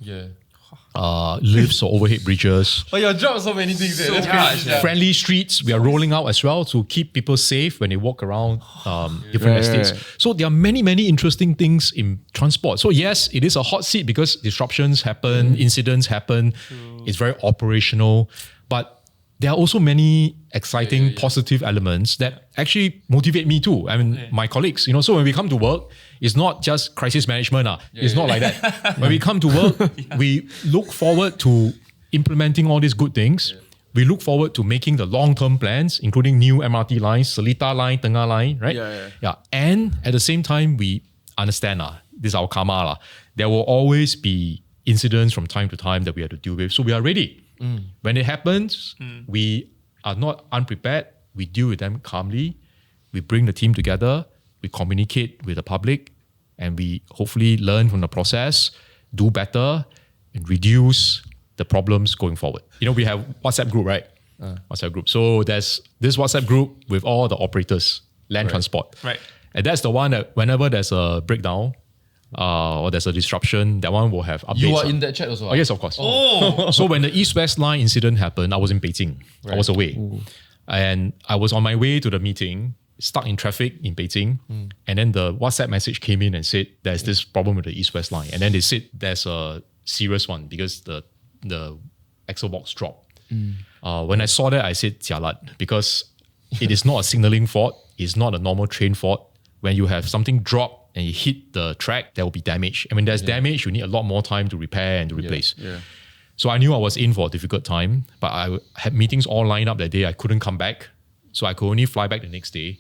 lifts or overhead bridges. Oh, your job so many things. That's crazy. Friendly streets, we are rolling out as well to keep people safe when they walk around different estates. Right. So there are many, many interesting things in transport. So yes, it is a hot seat because disruptions happen, incidents happen. It's very operational. But there are also many exciting, positive elements that actually motivate me too. I mean, my colleagues, so when we come to work, it's not just crisis management. It's not like that. When we come to work, we look forward to implementing all these good things. We look forward to making the long-term plans, including new MRT lines, Seletar line, Tengah line, right? Yeah. And at the same time, we understand, this is our karma. There will always be incidents from time to time that we have to deal with. So we are ready. When it happens, we are not unprepared. We deal with them calmly. We bring the team together. We communicate with the public, and we hopefully learn from the process, do better, and reduce the problems going forward. We have WhatsApp group, right? WhatsApp group. So there's this WhatsApp group with all the operators, land transport. Right. And that's the one that whenever there's a breakdown or there's a disruption, that one will have updates. You are in that chat also? Oh, yes, of course. So when the East-West line incident happened, I was in Beijing. I was away. And I was on my way to the meeting, stuck in traffic in Beijing. And then the WhatsApp message came in and said, there's this problem with the East-West line. And then they said there's a serious one because the axle box dropped. When I saw that, I said, jialat, because it is not a signaling fault. It's not a normal train fault. When you have something drop and you hit the track, there will be damage. And when there's damage, you need a lot more time to repair and to replace. So I knew I was in for a difficult time, but I had meetings all lined up that day. I couldn't come back. So I could only fly back the next day.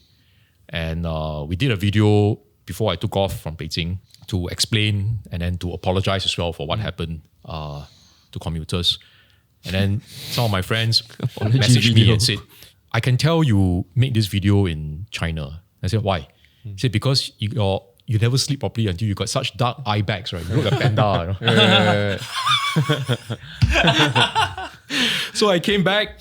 And we did a video before I took off from Beijing to explain and then to apologize as well for what happened to commuters. And then some of my friends messaged me and said, I can tell you made this video in China. I said, why? He said, because you never sleep properly until you got such dark eye bags, right? You look like a panda. So I came back.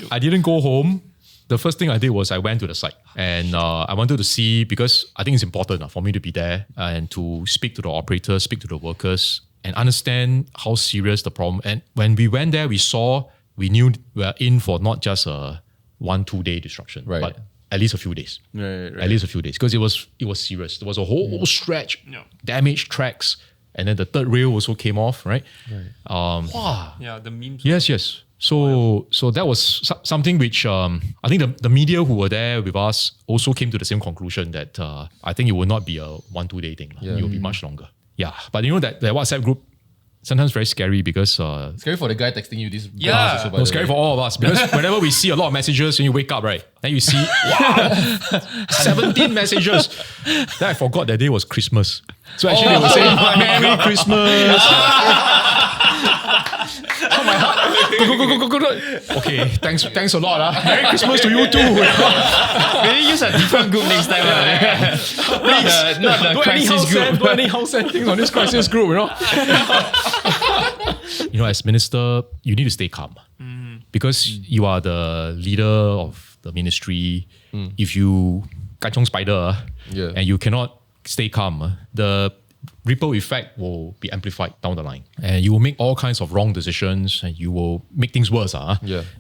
I didn't go home. The first thing I did was I went to the site and I wanted to see, because I think it's important for me to be there and to speak to the operators, speak to the workers and understand how serious the problem. And when we went there, we knew we were in for not just a 1-2 day disruption, but at least a few days. At least a few days, because it was serious. There was a whole stretch, damaged tracks, and then the third rail also came off, right? Yeah, the memes. Yes. So that was something which I think the media who were there with us also came to the same conclusion that I think it will not be a 1-2 day thing. It will be much longer. Yeah, but that WhatsApp group, sometimes very scary because... scary for the guy texting you this. No, scary for all of us because whenever we see a lot of messages when you wake up, right? Then you see, wow, 17 messages. Then I forgot that day was Christmas. So actually they were saying, Merry Christmas. Oh my heart. Go. Okay, thanks a lot. Merry Christmas to you too. Maybe use a different group next time. Please, not the crisis group. Do anyhow send things on this crisis group, as minister, you need to stay calm. Because you are the leader of the ministry. If you kacang spider and you cannot stay calm, the ripple effect will be amplified down the line. And you will make all kinds of wrong decisions and you will make things worse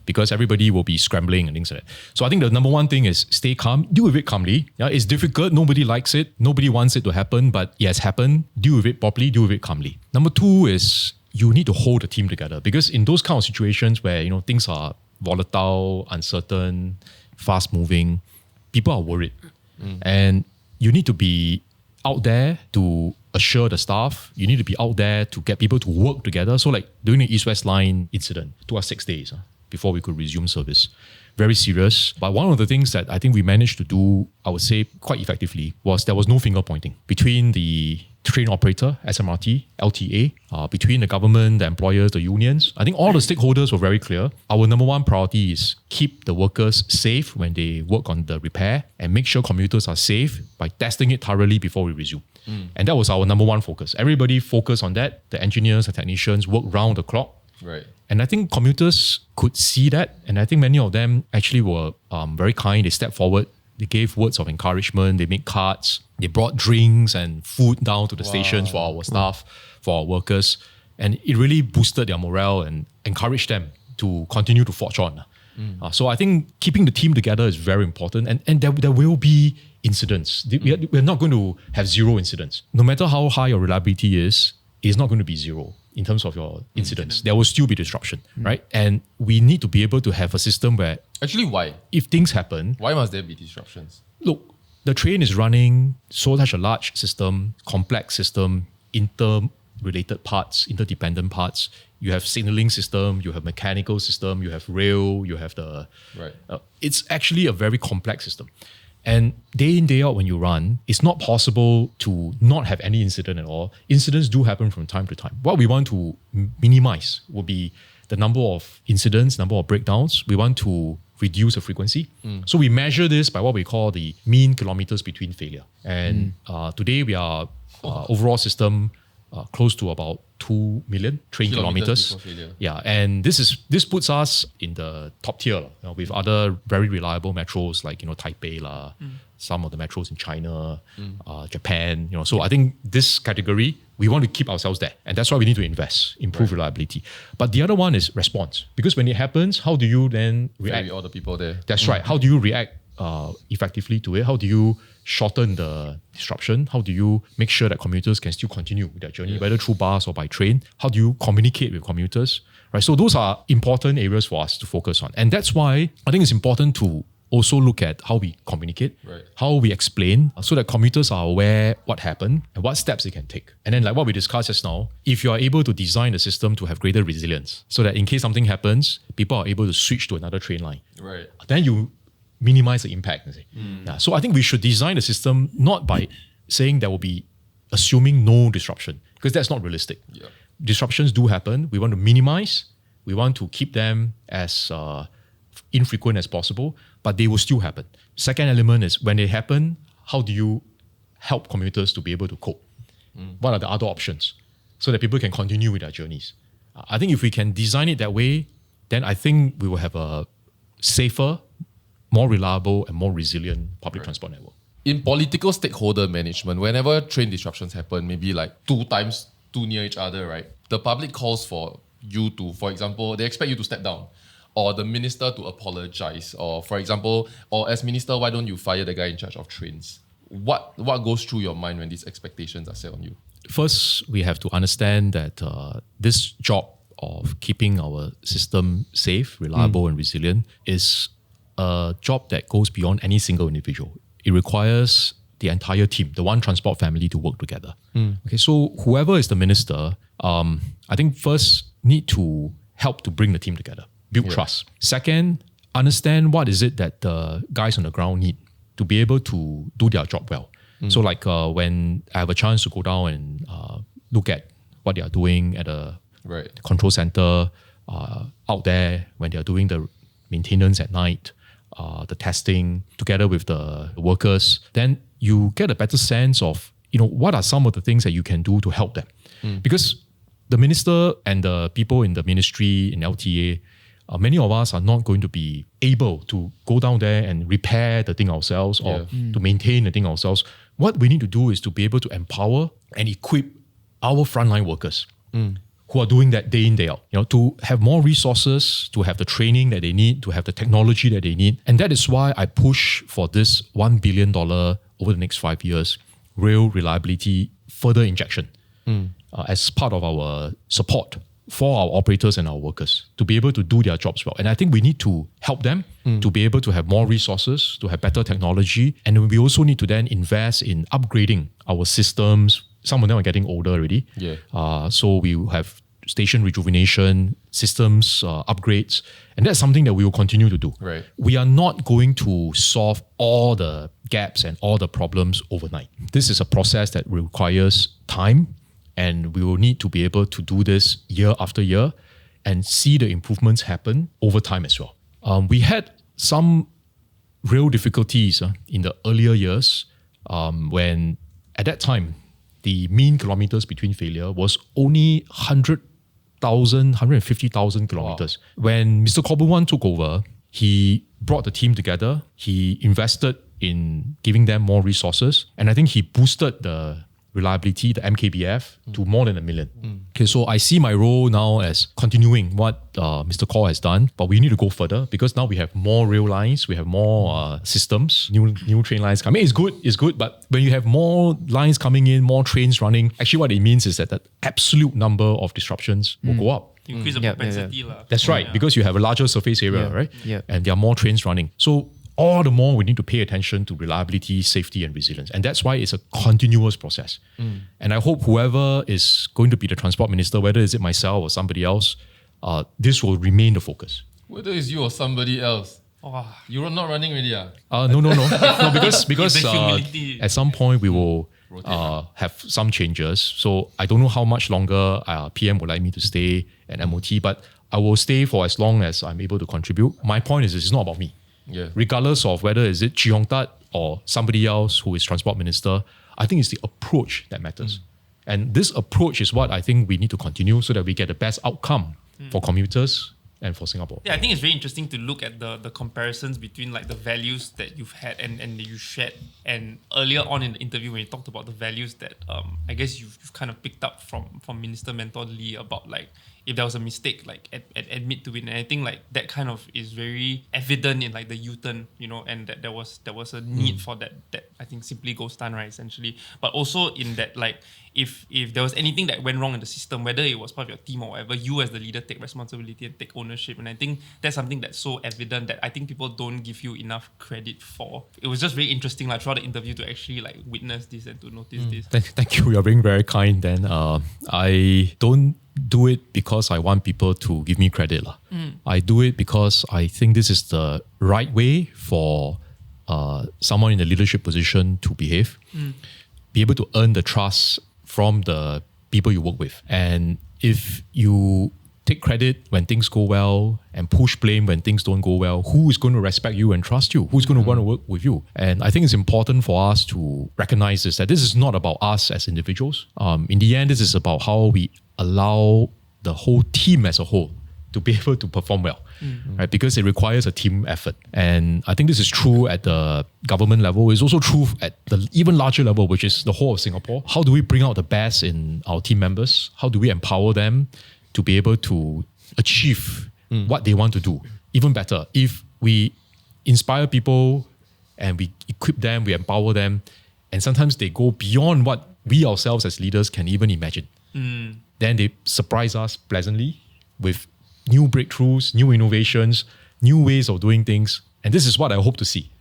because everybody will be scrambling and things like that. So I think the number one thing is stay calm, deal with it calmly. It's difficult, nobody likes it, nobody wants it to happen, but it has happened. Deal with it properly, deal with it calmly. Number two is you need to hold the team together, because in those kind of situations where things are volatile, uncertain, fast moving, people are worried. And you need to be out there to assure the staff. You need to be out there to get people to work together. So like during the East-West line incident, it took us 6 days before we could resume service. Very serious. But one of the things that I think we managed to do, I would say quite effectively, was there was no finger pointing between the train operator, SMRT, LTA, between the government, the employers, the unions. I think all the stakeholders were very clear. Our number one priority is keep the workers safe when they work on the repair and make sure commuters are safe by testing it thoroughly before we resume. And that was our number one focus. Everybody focused on that. The engineers, the technicians worked round the clock. Right. And I think commuters could see that. And I think many of them actually were very kind. They stepped forward. They gave words of encouragement. They made cards. They brought drinks and food down to the stations for our staff, for our workers. And it really boosted their morale and encouraged them to continue to forge on. So I think keeping the team together is very important. And there will be incidents. We're not going to have zero incidents. No matter how high your reliability is, it's not going to be zero in terms of your incidents. There will still be disruption, right? And we need to be able to have a system where Actually, why? if things happen, Why must there be disruptions? look, the train is running such a large system, complex system, interrelated parts, interdependent parts. You have signaling system, you have mechanical system, you have rail, you have the... Right. It's actually a very complex system. And day in, day out when you run, it's not possible to not have any incident at all. Incidents do happen from time to time. What we want to minimize would be the number of incidents, number of breakdowns. We want to reduce the frequency. So we measure this by what we call the mean kilometers between failure. And today we are overall system close to about 2 million train kilometers. before failure. Yeah, and this puts us in the top tier with other very reliable metros like Taipei, some of the metros in China, Japan. So I think this category we want to keep ourselves there, and that's why we need to invest, improve reliability. But the other one is response, because when it happens, how do you then react? Ferry all the people there. That's right. How do you react effectively to it? How do you shorten the disruption? How do you make sure that commuters can still continue their journey, whether through bus or by train? How do you communicate with commuters? Right. So those are important areas for us to focus on. And that's why I think it's important to also look at how we communicate, how we explain, so that commuters are aware what happened and what steps they can take. And then like what we discussed just now, if you are able to design the system to have greater resilience, so that in case something happens, people are able to switch to another train line. Right. Then you minimize the impact. Yeah, so I think we should design the system not by saying there will be assuming no disruption, because that's not realistic. Yeah. Disruptions do happen. We want to minimize. We want to keep them as infrequent as possible, but they will still happen. Second element is when they happen, how do you help commuters to be able to cope? What are the other options so that people can continue with their journeys? I think if we can design it that way, then I think we will have a safer, more reliable and more resilient public transport network. In political stakeholder management, whenever train disruptions happen, maybe like 2 times too near each other, right? The public calls for you to, for example, they expect you to step down, or the minister to apologize, or for example, or as minister, why don't you fire the guy in charge of trains? What goes through your mind when these expectations are set on you? First, we have to understand that this job of keeping our system safe, reliable and resilient is a job that goes beyond any single individual. It requires the entire team, the one transport family, to work together. Okay, so whoever is the minister, I think first need to help to bring the team together, build trust. Second, understand what is it that the guys on the ground need to be able to do their job well. So like when I have a chance to go down and look at what they are doing at a control center out there, when they are doing the maintenance at night, the testing together with the workers, then you get a better sense of what are some of the things that you can do to help them. Because the minister and the people in the ministry, in LTA, many of us are not going to be able to go down there and repair the thing ourselves or to maintain the thing ourselves. What we need to do is to be able to empower and equip our frontline workers who are doing that day in, day out, to have more resources, to have the training that they need, to have the technology that they need. And that is why I push for this $1 billion over the next 5 years, rail reliability further injection as part of our support for our operators and our workers to be able to do their jobs well. And I think we need to help them to be able to have more resources, to have better technology. And we also need to then invest in upgrading our systems. Some of them are getting older already. So we have station rejuvenation, systems upgrades. And that's something that we will continue to do. Right. We are not going to solve all the gaps and all the problems overnight. This is a process that requires time, and we will need to be able to do this year after year and see the improvements happen over time as well. We had some real difficulties in the earlier years when at that time, the mean kilometers between failure was only 150,000 kilometers. When Mr. Corbyn took over, he brought the team together. He invested in giving them more resources. And I think he boosted the reliability, the MKBF, to more than 1 million. Okay, so I see my role now as continuing what Mr. Kaur has done, but we need to go further because now we have more rail lines, we have more systems, new train lines coming. It's good, but when you have more lines coming in, more trains running, actually what it means is that the absolute number of disruptions will go up. Increase the propensity. That's right, because you have a larger surface area, right? Yeah. And there are more trains running. So all the more we need to pay attention to reliability, safety, and resilience. And that's why it's a continuous process. And I hope whoever is going to be the transport minister, whether it's myself or somebody else, this will remain the focus. Whether it's you or somebody else. You're not running already. No, because The humility. at some point we will have some changes. So I don't know how much longer PM would like me to stay at MOT, but I will stay for as long as I'm able to contribute. My point is it's not about me. Yeah. Regardless of whether is it Chee Hong Tat or somebody else who is transport minister, I think it's the approach that matters. And this approach is what I think we need to continue so that we get the best outcome for commuters and for Singapore. Yeah, I think it's very interesting to look at the comparisons between like the values that you've had and that you shared. And earlier on in the interview when you talked about the values that I guess you've kind of picked up from Minister Mentor Lee about like if there was a mistake, like admit to it. And I think like that kind of is very evident in like the U-turn, and that there was a need for that I think SimplyGo stand, right, essentially. But also in that like if there was anything that went wrong in the system, whether it was part of your team or whatever, you as the leader take responsibility and take ownership. And I think that's something that's so evident that I think people don't give you enough credit for. It was just very interesting like throughout the interview to actually like witness this and to notice this. Thank you. You're being very kind. Then I don't do it because I want people to give me credit. I do it because I think this is the right way for someone in a leadership position to behave, be able to earn the trust from the people you work with. And if you take credit when things go well and push blame when things don't go well, who is going to respect you and trust you? Who's going to want to work with you? And I think it's important for us to recognize this, that this is not about us as individuals. In the end, this is about how we allow the whole team as a whole to be able to perform well, right? Because it requires a team effort. And I think this is true at the government level. It's also true at the even larger level, which is the whole of Singapore. How do we bring out the best in our team members? How do we empower them to be able to achieve what they want to do even better? If we inspire people and we equip them, we empower them, and sometimes they go beyond what we ourselves as leaders can even imagine, then they surprise us pleasantly with new breakthroughs, new innovations, new ways of doing things. And this is what I hope to see.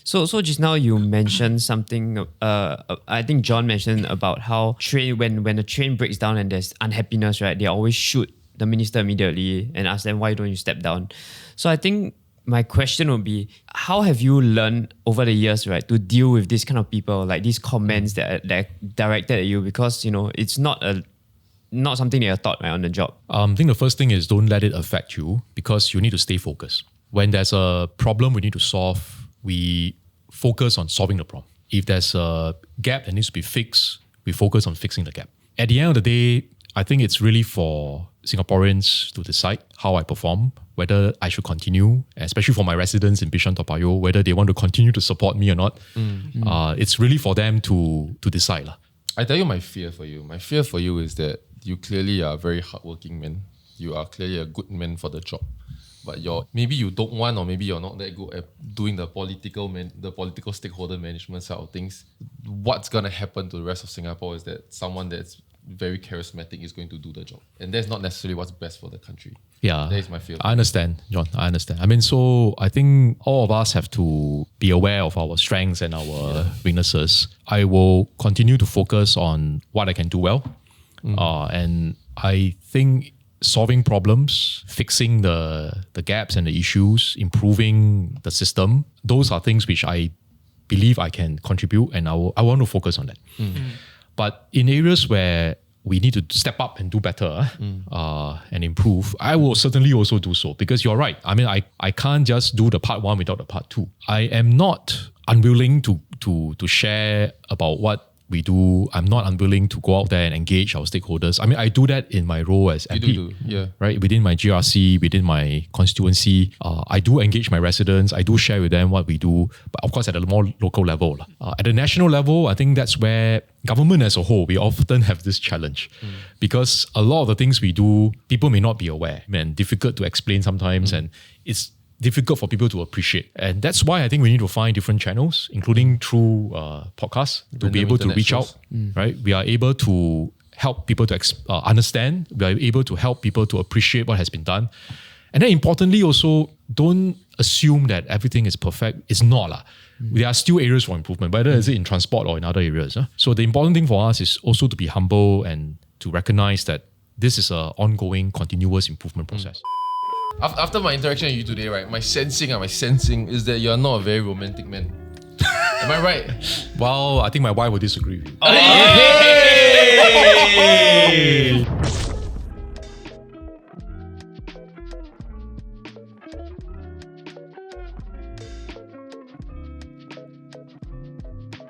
So just now you mentioned something, I think John mentioned about how when a train breaks down and there's unhappiness, right, they always shoot the minister immediately and ask them, why don't you step down? So I think my question would be, how have you learned over the years, right, to deal with this kind of people, like these comments that are directed at you? Because, it's not something that you're taught, right, on the job. I think the first thing is don't let it affect you because you need to stay focused. When there's a problem we need to solve, we focus on solving the problem. If there's a gap that needs to be fixed, we focus on fixing the gap. At the end of the day, I think it's really for Singaporeans to decide how I perform, whether I should continue, especially for my residents in Bishan, Toa Payoh, whether they want to continue to support me or not. It's really for them to decide. I tell you my fear for you. My fear for you is that you clearly are a very hardworking man. You are clearly a good man for the job. But maybe you don't want, or maybe you're not that good at doing the political stakeholder management side of things. What's going to happen to the rest of Singapore is that someone that's very charismatic is going to do the job. And that's not necessarily what's best for the country. Yeah. That is my fear. I understand, John. I understand. I mean, so I think all of us have to be aware of our strengths and our weaknesses. I will continue to focus on what I can do well. And I think solving problems, fixing the gaps and the issues, improving the system, those are things which I believe I can contribute, and I want to focus on that. But in areas where we need to step up and do better and improve, I will certainly also do so, because you're right. I mean, I can't just do the part one without the part two. I am not unwilling to share about what we do. I'm not unwilling to go out there and engage our stakeholders. I mean, I do that in my role as MP. You do, yeah. Right? Within my GRC, within my constituency, I do engage my residents. I do share with them what we do, but of course at a more local level. At the national level, I think that's where government as a whole, we often have this challenge because a lot of the things we do, people may not be aware and difficult to explain sometimes, and it's difficult for people to appreciate. And that's why I think we need to find different channels, including through podcasts, to be able to reach out, right? We are able to help people to understand. We are able to help people to appreciate what has been done. And then importantly also, don't assume that everything is perfect. It's not. There are still areas for improvement, whether it's in transport or in other areas. So the important thing for us is also to be humble and to recognize that this is an ongoing, continuous improvement process. After my interaction with you today, right, my sensing is that you're not a very romantic man. Am I right? Well, I think my wife will disagree with you. Hey!